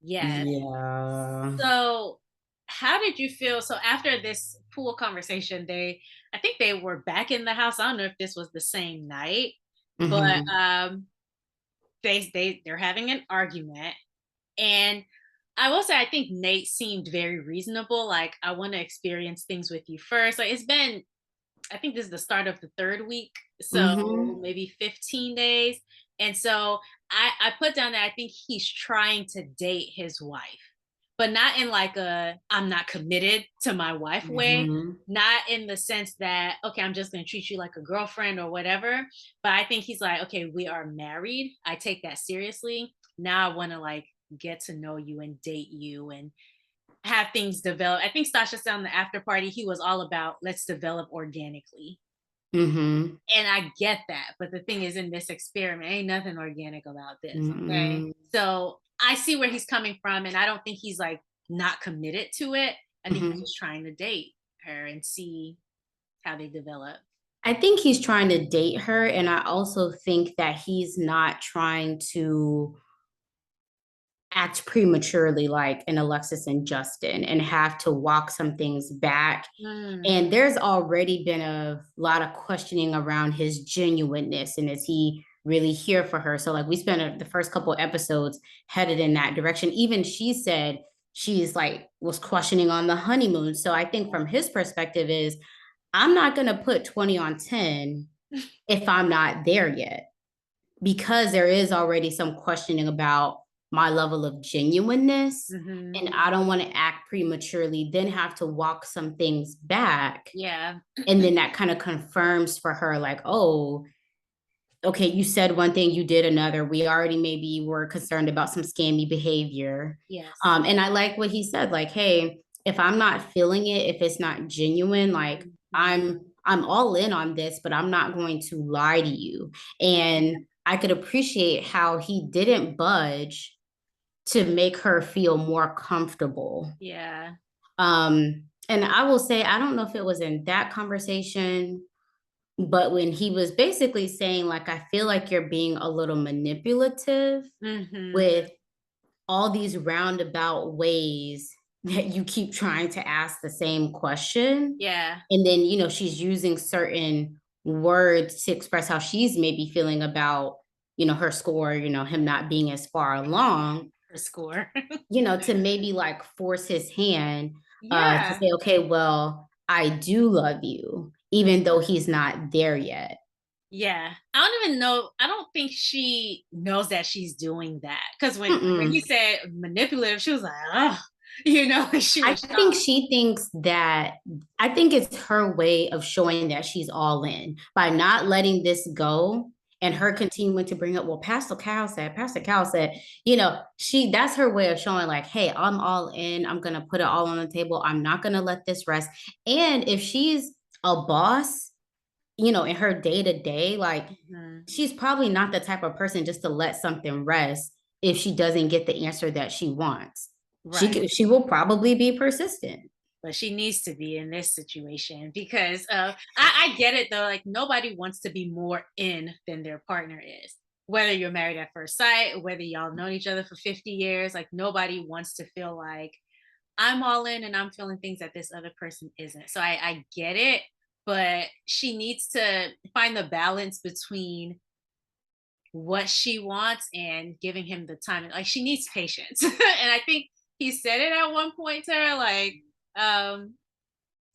Yes. yeah. So, how did you feel? So, after this pool conversation, I think they were back in the house. I don't know if this was the same night, but Mm-hmm. they're having an argument. And I will say, I think Nate seemed very reasonable. Like, I want to experience things with you first. Like, I think this is the start of the third week. So Mm-hmm. maybe 15 days. And so I put down that I think he's trying to date his wife, but not in like I'm not committed to my wife way. Mm-hmm. Not in the sense that, okay, I'm just going to treat you like a girlfriend or whatever. But I think he's like, okay, we are married. I take that seriously. Now I want to like get to know you and date you and have things develop. I think Sasha said on the after party, he was all about let's develop organically. Mm-hmm. And I get that. But the thing is, in this experiment, ain't nothing organic about this. Okay. Mm-hmm. So I see where he's coming from. And I don't think he's like not committed to it. I think he's Mm-hmm. just trying to date her and see how they develop. I think he's trying to date her, and I also think that he's not trying to act prematurely like an Alexis and Justin and have to walk some things back. Mm, And there's already been a lot of questioning around his genuineness and is he really here for her? So like we spent the first couple of episodes headed in that direction. Even she said she's like was questioning on the honeymoon. So I think from his perspective is I'm not going to put 20 on 10 if I'm not there yet because there is already some questioning about my level of genuineness. hmm. And I don't want to act prematurely, then have to walk some things back. Yeah. And then that kind of confirms for her, like, oh, okay, you said one thing, you did another. We already maybe were concerned about some scammy behavior. Yes. And I like what he said, like, hey, if I'm not feeling it, if it's not genuine, like Mhm. I'm all in on this, but I'm not going to lie to you. And I could appreciate how he didn't budge to make her feel more comfortable. Yeah. And I will say, I don't know if it was in that conversation, but when he was basically saying, like, I feel like you're being a little manipulative Hmm. with all these roundabout ways that you keep trying to ask the same question. Yeah. And then, she's using certain words to express how she's maybe feeling about, her score, him not being as far along, Her score. to maybe like force his hand to Yeah. say, okay, well, I do love you, even though he's not there yet. Yeah. I don't even know. I don't think she knows that she's doing that. Because when he Mm-mm. said manipulative, she was like, oh, she I was think shocked. she thinks that, I think it's her way of showing that she's all in by not letting this go and her Mhm. continuing to bring up, well, Pastor Cal said, that's her way of showing like, hey, I'm all in. I'm going to put it all on the table. I'm not going to let this rest. And if she's a boss, in her day to day, like Mhm. she's probably not the type of person just to let something rest if she doesn't get the answer that she wants. Right. She will probably be persistent. But she needs to be in this situation because I get it though. Like nobody wants to be more in than their partner is. Whether you're married at first sight, whether y'all known each other for 50 years, like nobody wants to feel like I'm all in and I'm feeling things that this other person isn't. So I get it, but she needs to find the balance between what she wants and giving him the time. Like she needs patience. And I think he said it at one point to her, like, um,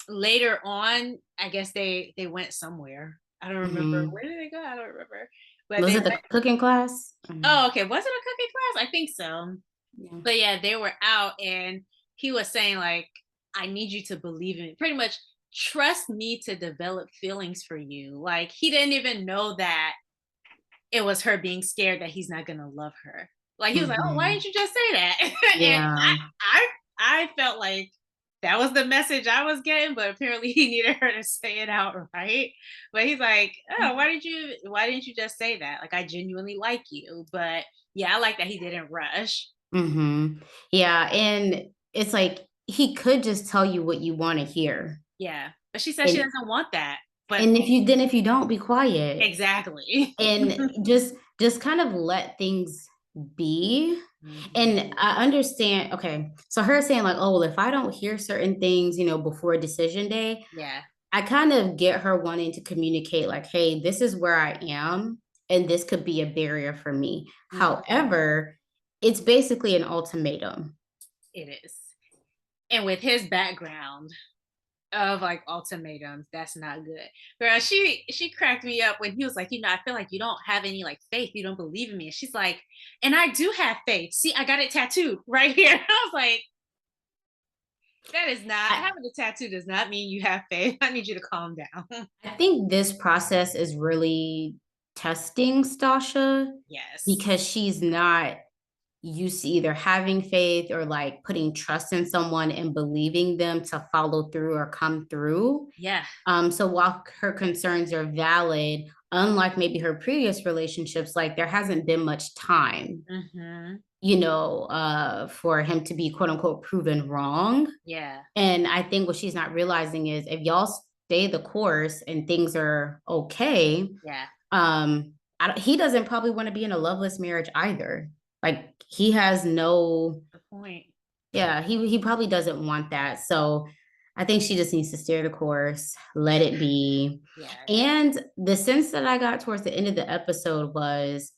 later on, I guess they went somewhere. I don't remember. Mhm. Where did they go? I don't remember. But Was they it the went. cooking class? Mhm. Oh, okay. Was it a cooking class? I think so. Yeah. But yeah, they were out and he was saying like, I need you to believe in me. Pretty much trust me to develop feelings for you. Like he didn't even know that it was her being scared that he's not gonna love her. Like he was like, "Oh, why didn't Mhm. you just say that?" And Yeah. I felt like that was the message I was getting, but apparently he needed her to say it out right. But he's like, "Oh, why didn't you just say that? Like I genuinely like you." But yeah, I like that he didn't rush. Mhm. Yeah, and it's like he could just tell you what you want to hear. Yeah. But she said she And doesn't want that. But and if you don't, be quiet. exactly. And just kind of let things be. And Mhm. I understand, okay, so her saying like, oh, well, if I don't hear certain things, before decision day, Yeah. I kind of get her wanting to communicate like, hey, this is where I am, and this could be a barrier for me. Mhm. However, it's basically an ultimatum. It is. And with his background of like ultimatums, that's not good. Girl, she cracked me up when he was like, I feel like you don't have any like faith. You don't believe in me. And she's like, and I do have faith. See, I got it tattooed right here. I was like, that is not I, having a tattoo does not mean you have faith. I need you to calm down. I think this process is really testing Stasha Yes. because she's not used to either having faith or like putting trust in someone and believing them to follow through or come through. Yeah. So while her concerns are valid, unlike maybe her previous relationships, like there hasn't been much time, Hmm. for him to be quote unquote proven wrong. Yeah. And I think what she's not realizing is if y'all stay the course and things are okay, Yeah. he doesn't probably want to be in a loveless marriage either. Like he has no, The point. yeah, he probably doesn't want that. So I think she just needs to steer the course, let it be. Yes. And the sense that I got towards the end of the episode was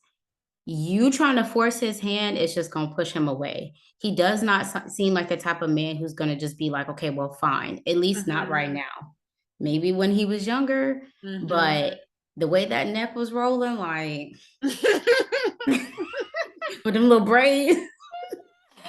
you trying to force his hand is just going to push him away. He does not seem like the type of man who's going to just be like, okay, well, fine, at least not right Hmm. now. Maybe when he was younger, Hmm. but the way that neck was rolling, like with them little braids,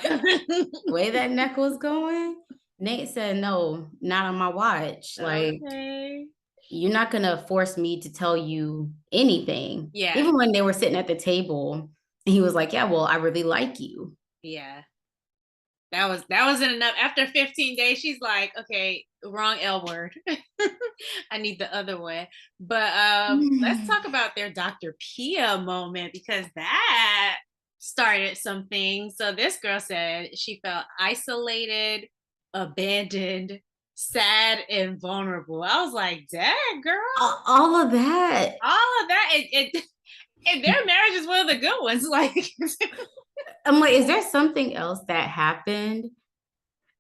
the way that neck was going, Nate said, no, not on my watch. Like, Okay. you're not going to force me to tell you anything. Yeah. Even when they were sitting at the table, and he was like, yeah, well, I really like you. Yeah. That wasn't enough. After 15 days, she's like, okay, wrong L word. I need the other one. But let's talk about their Dr. Pia moment because that started something. So this girl said she felt isolated, abandoned, sad, and vulnerable. I was like, dang, girl, All of that. all of that. And their marriage is one of the good ones. Like, I'm like, is there something else that happened?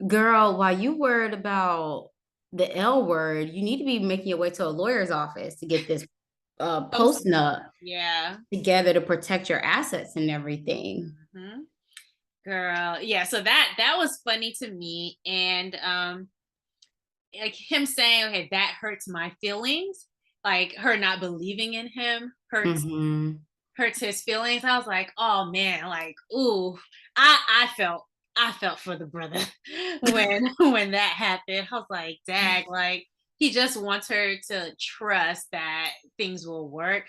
Girl, while you worried about the L word, you need to be making your way to a lawyer's office to get this Post post nut Yeah. together to protect your assets and everything. Hmm. Girl. Yeah. So that was funny to me. And like him saying, okay, that hurts my feelings. Like her not believing in him Hmm. hurts his feelings. I was like, oh man, like, ooh, I felt for the brother when that happened. I was like, dag, like he just wants her to trust that things will work.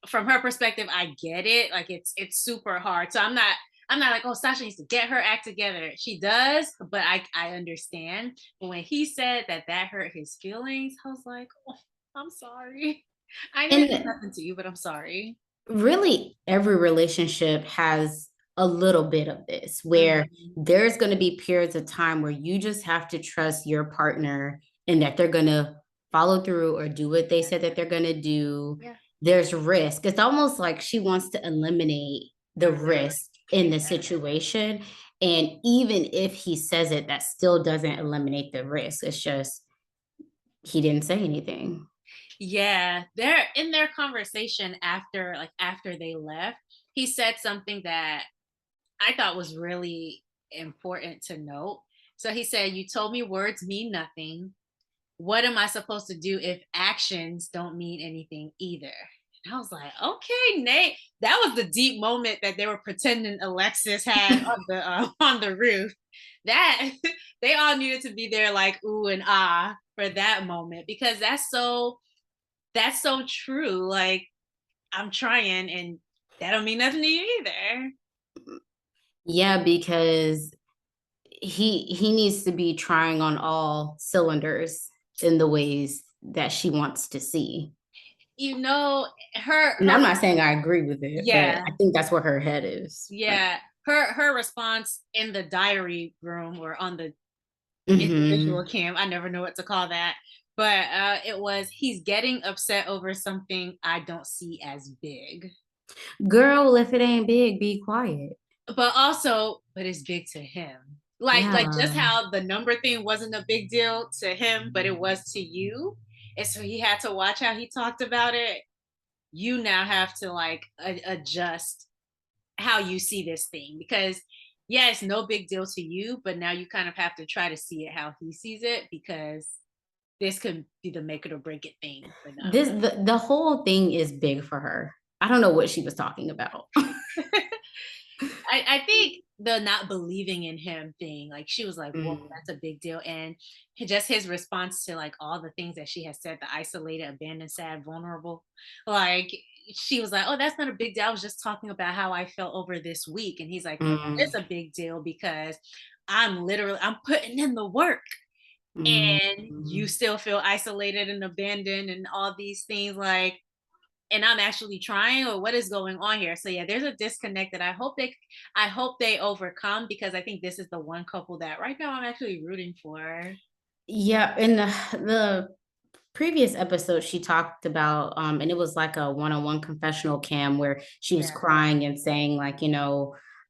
From her perspective, I get it. Like it's super hard. So I'm not like, oh, Sasha needs to get her act together. She does, but I understand. But when he said that hurt his feelings, I was like, oh, I'm sorry. I didn't do And nothing to you, but I'm sorry. really, every relationship has a little bit of this where Mhm. there's going to be periods of time where you just have to trust your partner and that they're going to follow through or do what they said that they're going to do. Yeah. There's risk. It's almost like she wants to eliminate the The risk. risk in the situation. And even if he says it, that still doesn't eliminate the risk. It's just he didn't say anything. Yeah, they're in their conversation after they left. He said something that I thought was really important to note. So he said, "You told me words mean nothing. What am I supposed to do if actions don't mean anything either?" And I was like, "Okay, Nate." That was the deep moment that they were pretending Alexis had on the roof. That they all needed to be there, like ooh and ah, for that moment because that's so true. Like I'm trying and that don't mean nothing to you either. Yeah, because he needs to be trying on all cylinders in the ways that she wants to see. You know, her And I'm her not saying I agree with it, but yeah, I think that's where her head is. Like, yeah. Her response in the diary room or on the individual hmm, cam, I never know what to call that. But it was he's getting upset over something I don't see as big. girl, if it ain't big, be quiet. But also, but it's big to him. Like just Yeah. how the number thing wasn't a big deal to him, but it was to you. And so he had to watch how he talked about it. You now have to like adjust how you see this thing because yeah, it's no big deal to you, but now you kind of have to try to see it how he sees it because this could be the make it or break it thing for them. The whole thing is big for her. I don't know what she was talking about. I think the not believing in him thing, like she was like, whoa, Mm. that's a big deal. And just his response to like all the things that she has said, the isolated, abandoned, sad, vulnerable, like she was like, oh, that's not a big deal. I was just talking about how I felt over this week. And he's like, no, that is Mm. a big deal because I'm putting in the work Mm. and you still feel isolated and abandoned and all these things like and I'm actually trying or what is going on here. So yeah, there's a disconnect that I hope they overcome because I think this is the one couple that right now I'm actually rooting for. Yeah, in the previous episode she talked about and it was like a one-on-one confessional cam where she was Yeah. crying and saying like,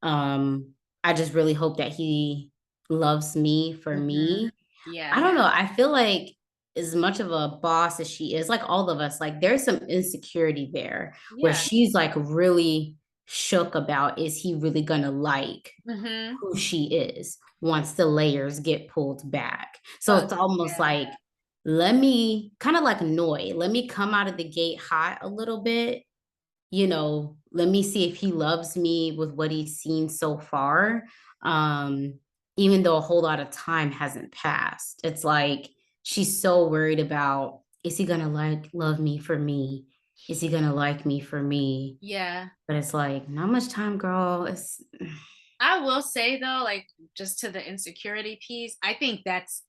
um I just really hope that he loves me for Hmm. me. I Yeah. don't know. I feel like as much of a boss as she is, like all of us, like there's some insecurity there where Yeah. she's like really shook about is he really gonna like Hmm. who she is once the layers get pulled back. So Oh it's almost yeah. like, let me kind of like Noi, let me come out of the gate hot a little bit, let me see if he loves me with what he's seen so far. Um, Even though a whole lot of time hasn't passed, it's like she's so worried about is he gonna like love me for me? Is he gonna like me for me? Yeah. But it's like, not much time, girl. It's I will say though, like just to the insecurity piece, I think that's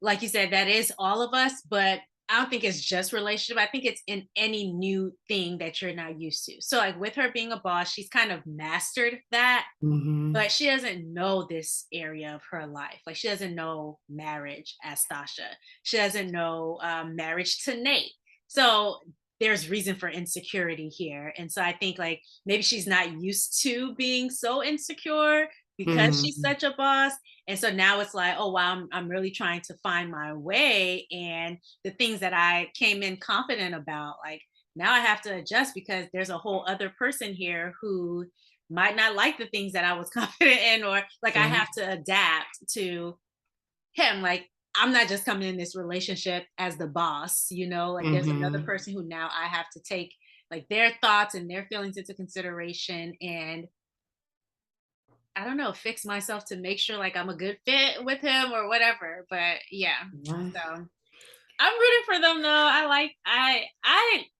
like you said, that is all of us, but I don't think it's just relationship. I think it's in any new thing that you're not used to. So like with her being a boss, she's kind of mastered that, mhm. but she doesn't know this area of her life. Like she doesn't know marriage as Sasha. She doesn't know marriage to Nate. So there's reason for insecurity here. And so I think like maybe she's not used to being so insecure because she's Mhm. such a boss. And so now it's like, oh wow, I'm really trying to find my way. And the things that I came in confident about, like now I have to adjust because there's a whole other person here who might not like the things that I was confident in, or like I True. have to adapt to him. Like I'm not just coming in this relationship as the boss, like there's another Mhm. person who now I have to take like their thoughts and their feelings into consideration, and I don't know, fix myself to make sure like I'm a good fit with him or whatever. But yeah. Yeah. So I'm rooting for them though.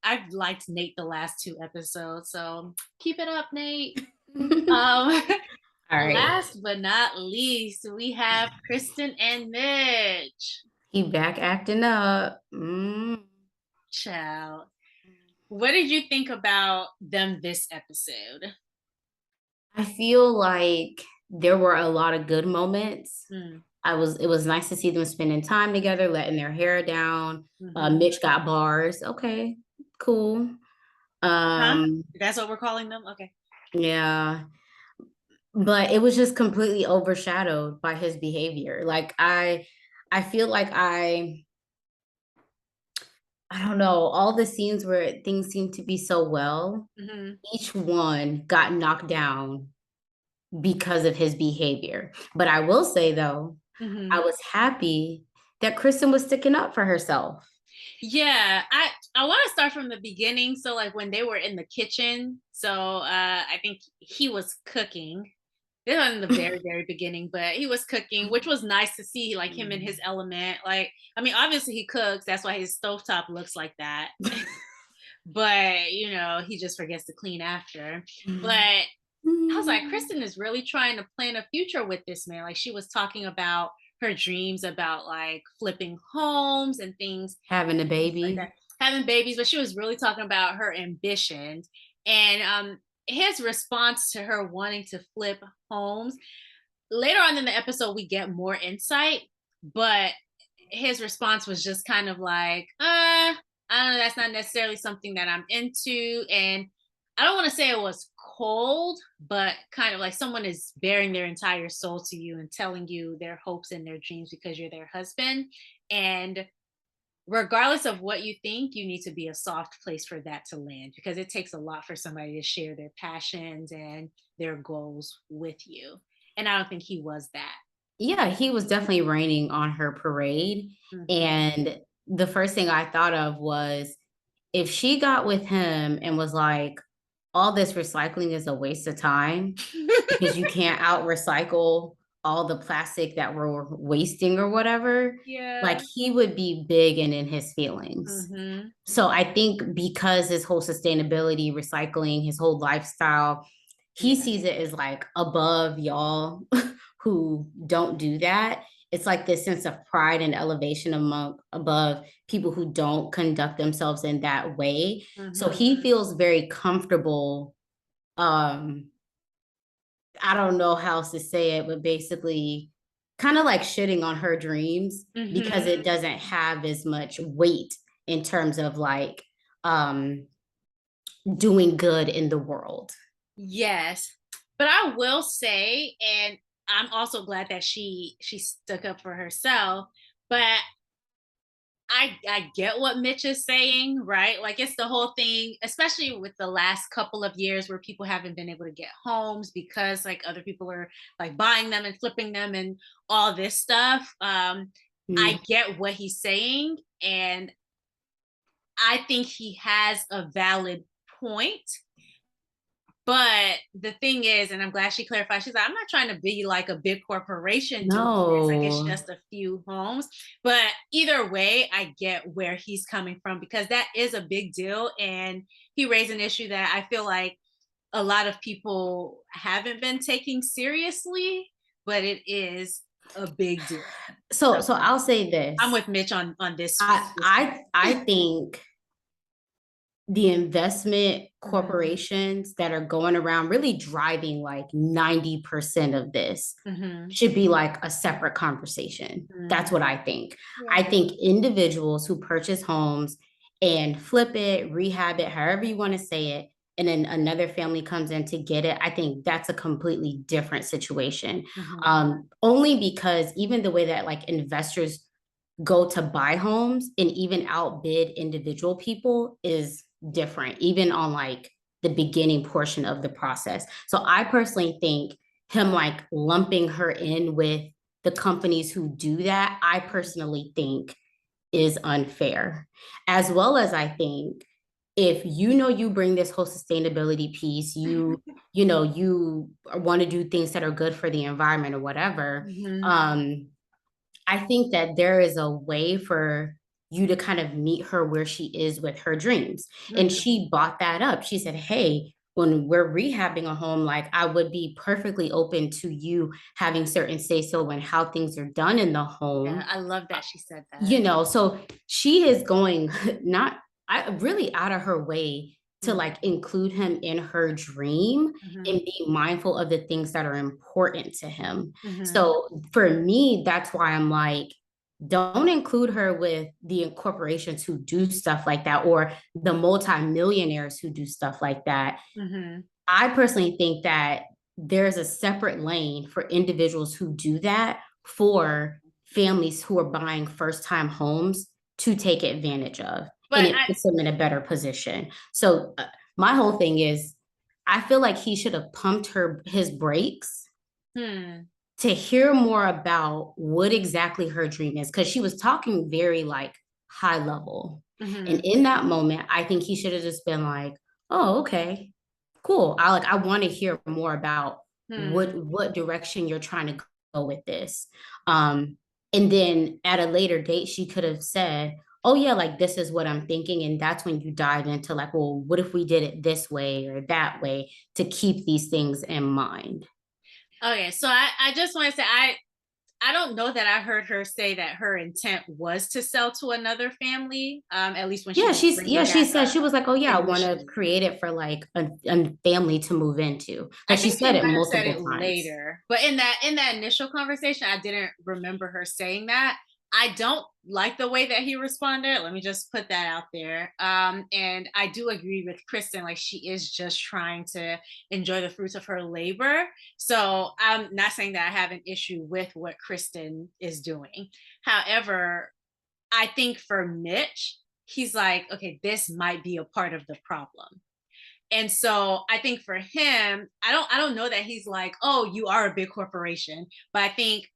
I've liked Nate the last two episodes. So keep it up, Nate. Um All right. last but not least, we have Krysten and Mitch. He back acting up. Mm. Child. What did you think about them this episode? I feel like there were a lot of good moments. Mm, It was nice to see them spending time together, letting their hair down. hmm. Mitch got bars. Okay, cool. Huh? Um, That's what we're calling them? Okay. yeah, but it was just completely overshadowed by his behavior. Like I feel like I don't know, all the scenes where things seem to be so well, Hmm. each one got knocked down because of his behavior. But I will say though, I Hmm. was happy that Kristen was sticking up for herself. Yeah, I want to start from the beginning. So like when they were in the kitchen, so I think he was cooking. This was in the very, very beginning, but he was cooking, which was nice to see like him in his element. Like, I mean, obviously he cooks, that's why his stovetop looks like that. But he just forgets to clean after. But I was like, Kristen is really trying to plan a future with this man. Like she was talking about her dreams about like flipping homes and Having a things like that, baby. having babies, but she was really talking about her ambitions. And his response to her wanting to flip homes, later on in the episode we get more insight, but his response was just kind of like, I don't know, that's not necessarily something that I'm into. And I don't want to say it was cold, but kind of like someone is bearing their entire soul to you and telling you their hopes and their dreams because you're their husband. And regardless of what you think, you need to be a soft place for that to land, because it takes a lot for somebody to share their passions and their goals with you. And I don't think he was that. Yeah, he was definitely raining on her parade. Mhm. And the first thing I thought of was if she got with him and was like, all this recycling is a waste of time because you can't out recycle all the plastic that we're wasting or whatever, like Yeah. he would be big and in his feelings. Mhm. So I think because his whole sustainability, recycling, his whole lifestyle, he Yeah. sees it as like above y'all who don't do that. It's like this sense of pride and elevation among above people who don't conduct themselves in that way. So Mhm. he feels very comfortable. Um, I don't know how else to say it, but basically kind of like shitting on her dreams because Mhm. it doesn't have as much weight in terms of like um doing good in the world. Yes. But I will say, and I'm also glad that she stuck up for herself, but I get what Mitch is saying, right? Like it's the whole thing, especially with the last couple of years where people haven't been able to get homes because like other people are like buying them and flipping them and all this stuff. Mm. I get what he's saying, and I think he has a valid point. But the thing is, and I'm glad she clarified, she's like, I'm not trying to be like a big corporation doing this. Like it's No. just a few homes. But either way, I get where he's coming from because that is a big deal. And he raised an issue that I feel like a lot of people haven't been taking seriously, but it is a big deal. So So I'll say I'm this. with Mitch on this I think the investment part. corporations that are going around really driving like 90% of this Hmm. should be like a separate conversation. That's Hmm. what I think. I Yeah. think individuals who purchase homes and flip it, rehab it, however you want to say it, and then another family comes in to get it, I think that's a completely different situation. Only because even the way that like investors go to buy homes and even outbid individual people is different, even on like the beginning portion of the process. So I personally think him like lumping her in with the companies who do that, I personally think is unfair. As well as I think if you know you bring this whole sustainability piece, you want to do things that are good for the environment or whatever, I think that there is a way for you to kind of meet her where she is with her dreams. And she bought that up. She said, hey, when we're rehabbing a home, like I would be perfectly open to you having certain say so in how things are done in the home. Yeah, I love that she said that. So she is going not really out of her way to like include him in her dream and be mindful of the things that are important to him. So for me, that's why I'm like, don't include her with the corporations who do stuff like that or the multimillionaires who do stuff like that. I personally think that there's a separate lane for individuals who do that for families who are buying first-time homes to take advantage of. And it puts them in a better position. So my whole thing is, I feel like he should have pumped his brakes to hear more about what exactly her dream is. Because she was talking very like high level. And in that moment, I think he should have just been like, oh, okay, cool. I want to hear more about what direction you're trying to go with this. And then at a later date, she could have said, oh yeah, like this is what I'm thinking. And that's when you dive into like, well, what if we did it this way or that way to keep these things in mind? Okay, so I just want to say I don't know that I heard her say that her intent was to sell to another family. At least when she said she was like, oh yeah, I want to create it for like a family to move into. Like she said it multiple times later, but in that initial conversation, I didn't remember her saying that. I don't like the way that he responded. Let me just put that out there. And I do agree with Krysten. Like she is just trying to enjoy the fruits of her labor. So I'm not saying that I have an issue with what Krysten is doing. However, I think for Mitch, he's like, okay, this might be a part of the problem. And so I think for him, I don't know that he's like, oh, you are a big corporation, but I think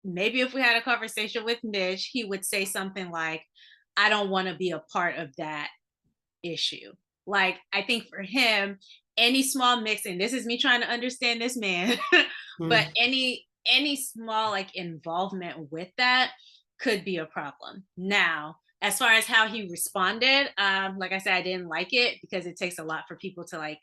maybe if we had a conversation with Mitch, he would say something like, I don't want to be a part of that issue. Like, I think for him, any small mix, and this is me trying to understand this man, but any small like involvement with that could be a problem. Now, as far as how he responded, like I said, I didn't like it because it takes a lot for people to like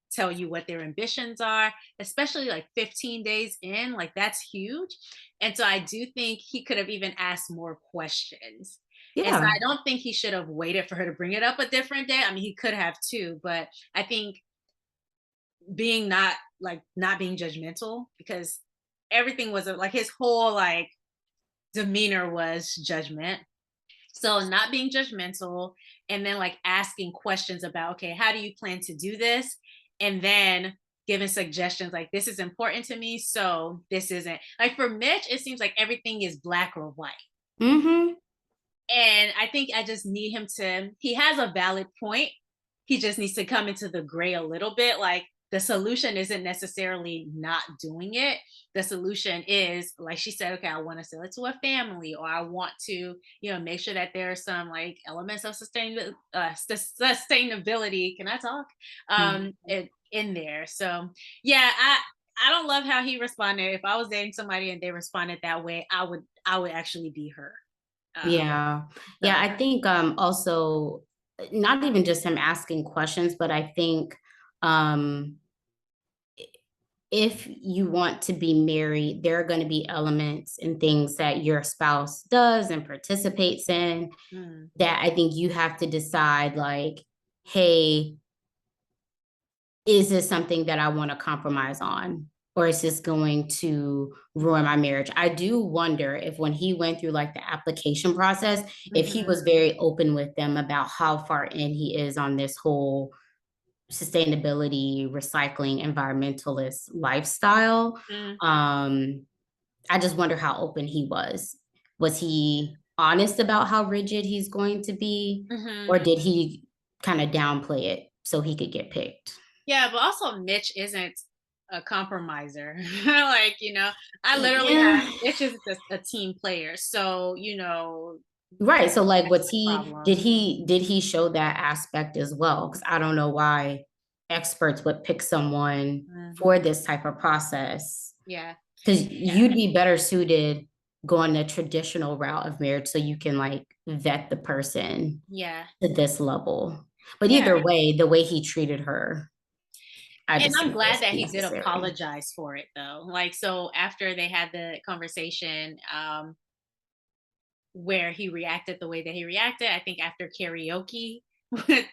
tell you what their ambitions are, especially like 15 days in, like that's huge. And so I do think he could have even asked more questions. And so I don't think he should have waited for her to bring it up a different day. I mean, he could have too, but I think being not being judgmental, because everything was like his whole like demeanor was judgment. So not being judgmental and then like asking questions about, okay, how do you plan to do this? And then giving suggestions like, this is important to me, so this isn't. Like for Mitch, it seems like everything is black or white. And I think I just need him to, he has a valid point. He just needs to come into the gray a little bit. Like the solution isn't necessarily not doing it. The solution is, like she said, okay, I want to sell it to a family, or I want to, make sure that there are some like elements of sustainability. Can I talk? In there. So yeah, I don't love how he responded. If I was dating somebody and they responded that way, I would actually be hurt. I think also not even just him asking questions, but I think if you want to be married, there are going to be elements and things that your spouse does and participates in that I think you have to decide like, hey, is this something that I want to compromise on? Or is this going to ruin my marriage? I do wonder if when he went through like the application process, if he was very open with them about how far in he is on this whole sustainability, recycling, environmentalist lifestyle. Mm. I just wonder how open he was. Was he honest about how rigid he's going to be, Mm-hmm. or did he kind of downplay it so he could get picked? Yeah, but also Mitch isn't a compromiser. Like, I literally Yeah. have Mitch is a team player. So, Right. So like that's was the he problem. did he show that aspect as well? Because I don't know why experts would pick someone Hmm. for this type of process. Yeah. Because Yeah. you'd be better suited going the traditional route of marriage so you can like vet the person Yeah. to this level. But Yeah. either way, the way he treated her, I And just I'm think glad was that he did unnecessary. apologize for it though. Like, so after they had the conversation, where he reacted the way that he reacted. I think after karaoke,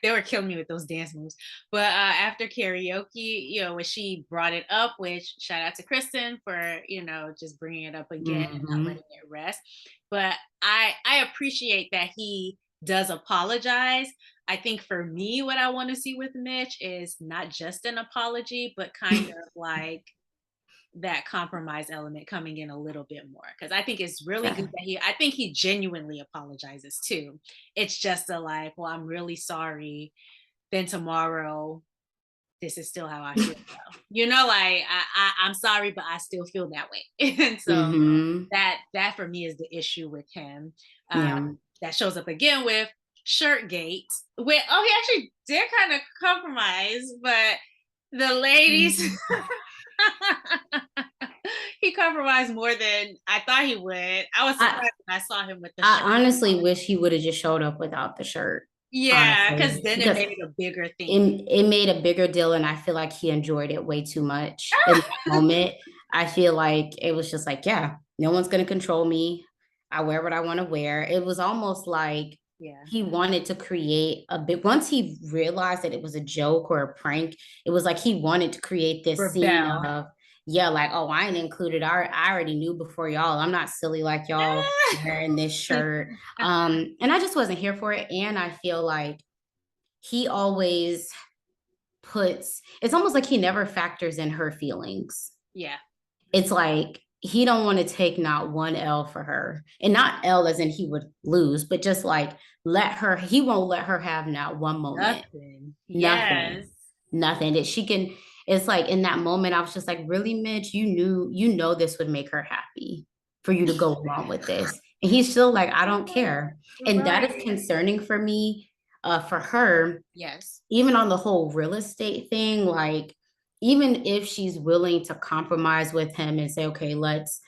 they were killing me with those dance moves. But after karaoke, when she brought it up, which shout out to Kristen for just bringing it up again and not Hmm. letting it rest. But I appreciate that he does apologize. I think for me, what I want to see with Mitch is not just an apology, but kind of like that compromise element coming in a little bit more, because I think it's really good Yeah. that I think he genuinely apologizes too. It's just a like, well, I'm really sorry. Then tomorrow, this is still how I feel. Though. Like I'm sorry, but I still feel that way. And so Hmm. that for me is the issue with him. Um, Yeah. that shows up again with Shirtgate. With he actually did kind of compromise, but the ladies. He compromised more than I thought he would. I was I surprised when I saw him with the I shirt. honestly wish he would have just showed up without the shirt, Yeah, because honestly, then it because made it a bigger it, thing. it made a bigger deal, and I feel like he enjoyed it way too much in that moment. I feel like it was just like, yeah, no one's gonna control me. I wear what I want to wear. It was almost like Yeah. he wanted to create a bit. Once he realized that it was a joke or a prank, it was like he wanted to create this scene Rebel. of, yeah, like, oh, I ain't included. I already knew before y'all. I'm not silly like y'all wearing this shirt. And I just wasn't here for it. And I feel like he always puts, it's almost like he never factors in her feelings. Yeah. It's like he don't want to take not one L for her. And not L as in he would lose, but just like he won't let her have not one moment. Nothing. Nothing. Yes. Nothing that she can. It's like in that moment, I was just like, really, Mitch, you know this would make her happy for you to go along with this. And he's still like, I don't care. And that is Right. concerning for me, for her, Yes. even on the whole real estate thing, like even if she's willing to compromise with him and say, okay, let's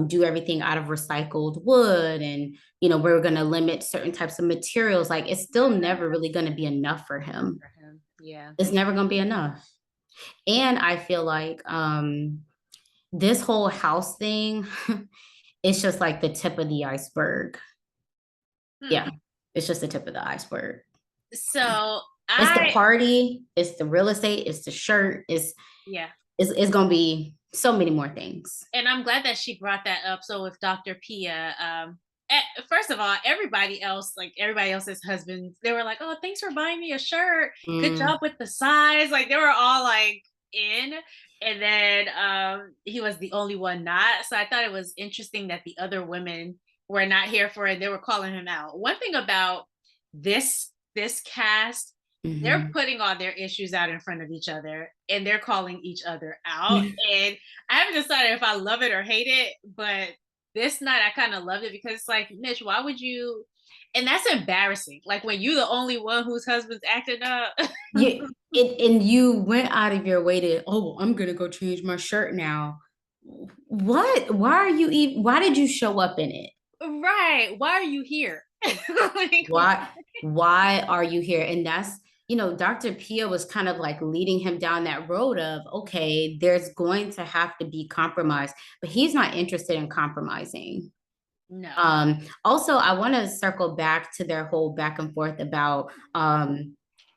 do everything out of recycled wood, and we're going to limit certain types of materials, like it's still never really going to be enough for him. For him. Yeah. It's never going to be enough. And I feel like this whole house thing, it's just like the tip of the iceberg. Hmm. Yeah, it's just the tip of the iceberg. So It's the I party, it's the real estate, it's the shirt, yeah. it's gonna be so many more things. And I'm glad that she brought that up. So with Dr. Pia, first of all, everybody else's husbands, they were like, "Oh, thanks for buying me a shirt. Good Mm, job with the size." Like they were all like in, and then he was the only one not. So I thought it was interesting that the other women were not here for it. They were calling him out. One thing about this cast, they're mhm. putting all their issues out in front of each other, and they're calling each other out. And I haven't decided if I love it or hate it, but this night I kind of loved it because it's like, Mitch, why would you? And that's embarrassing. Like when you the only one whose husband's acting up. And you went out of your way to, oh, I'm gonna go change my shirt now. What? Why are you even? Why did you show up in it? Right. Why are you here? Like, Why? Why are you here? And that's, Dr. Pia was kind of like leading him down that road of, okay, there's going to have to be compromise, but he's not interested in compromising. no. Also, I want to circle back to their whole back and forth about,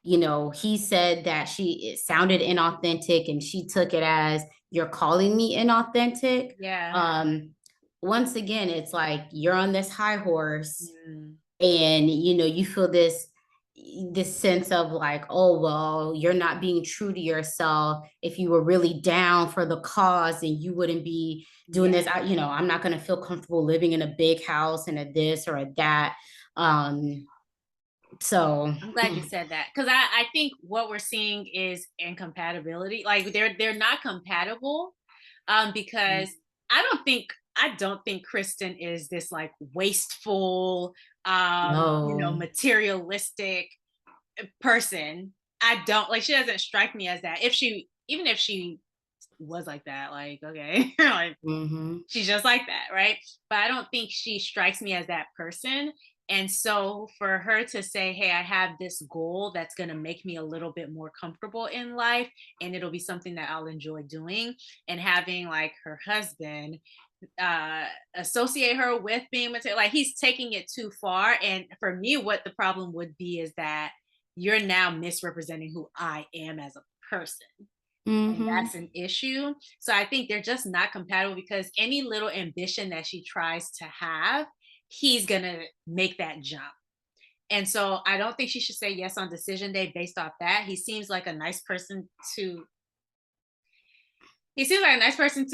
he said that it sounded inauthentic, and she took it as, you're calling me inauthentic. Yeah. Um, Once again, it's like you're on this high horse, Mm. and you feel this this sense of like, oh, well, you're not being true to yourself. If you were really down for the cause, and you wouldn't be doing Yeah. this. I'm not going to feel comfortable living in a big house and a this or a that. So I'm glad you said that, because I think what we're seeing is incompatibility. Like they're not compatible, because I don't think Krysten is this like wasteful, no. materialistic person. I don't like, she doesn't strike me as that. Even if she was like that, like, okay, like Hmm. she's just like that, right? But I don't think she strikes me as that person. And so for her to say, hey, I have this goal that's going to make me a little bit more comfortable in life, and it'll be something that I'll enjoy doing, and having like her husband uh associate her with being material, like he's taking it too far. And for me, what the problem would be is that you're now misrepresenting who I am as a person, and Hmm. that's an issue. So I think they're just not compatible, because any little ambition that she tries to have, he's gonna make that jump. And so I don't think she should say yes on decision day based off that. To he seems like a nice person to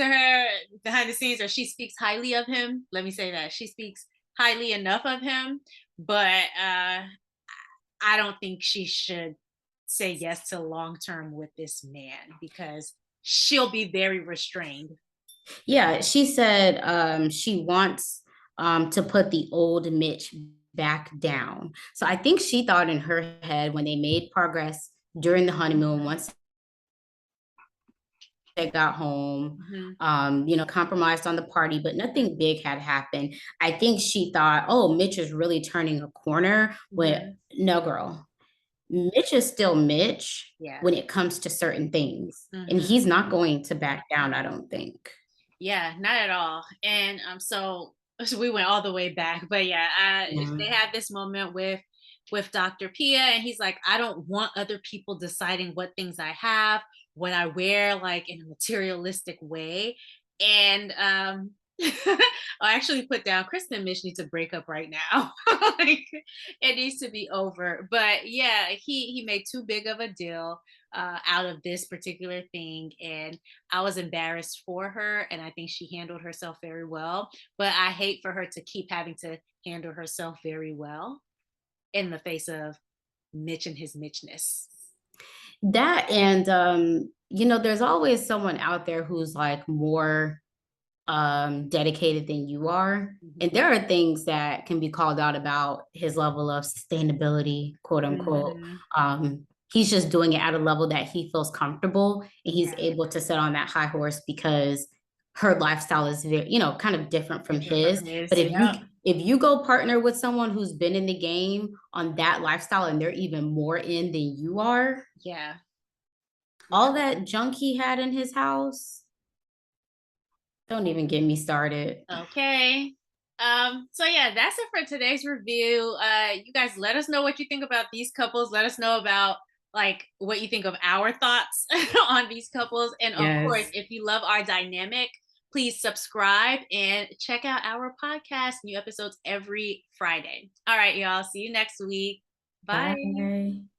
her behind the scenes, or she speaks highly of him. Let me say that. She speaks highly enough of him, but I don't think she should say yes to long term with this man, because she'll be very restrained. Yeah, she said she wants to put the old Mitch back down. So I think she thought in her head, when they made progress during the honeymoon, once they got home, Mhm. compromised on the party, but nothing big had happened. I think she thought, oh, Mitch is really turning a corner. When Mhm. no, girl, Mitch is still Mitch Yeah. when it comes to certain things, and Mhm. he's not going to back down, I don't think. Yeah, not at all. And so we went all the way back, but yeah, Yeah. they had this moment with Dr. Pia, and he's like, I don't want other people deciding what things I have, what I wear, like in a materialistic way. And I actually put down, Kristen and Mitch need to break up right now. Like, it needs to be over. But yeah, he made too big of a deal out of this particular thing, and I was embarrassed for her, and I think she handled herself very well. But I hate for her to keep having to handle herself very well in the face of Mitch and his Mitchness. That and there's always someone out there who's like more dedicated than you are. And Mhm. there are things that can be called out about his level of sustainability, quote unquote. Mhm. He's just doing it at a level that he feels comfortable, and he's Yeah, able to sit on that high horse because her lifestyle is very, kind of different from different his. from But his. if Yep. you go partner with someone who's been in the game on that lifestyle, and they're even more in than you are, Yeah. all Yep. that junk he had in his house, don't even get me started. Okay. So yeah, that's it for today's review. You guys, let us know what you think about these couples. Let us know about like what you think of our thoughts on these couples. And of course, Yes. if you love our dynamic, please subscribe and check out our podcast. New episodes every Friday. All right, y'all. See you next week. Bye. Bye.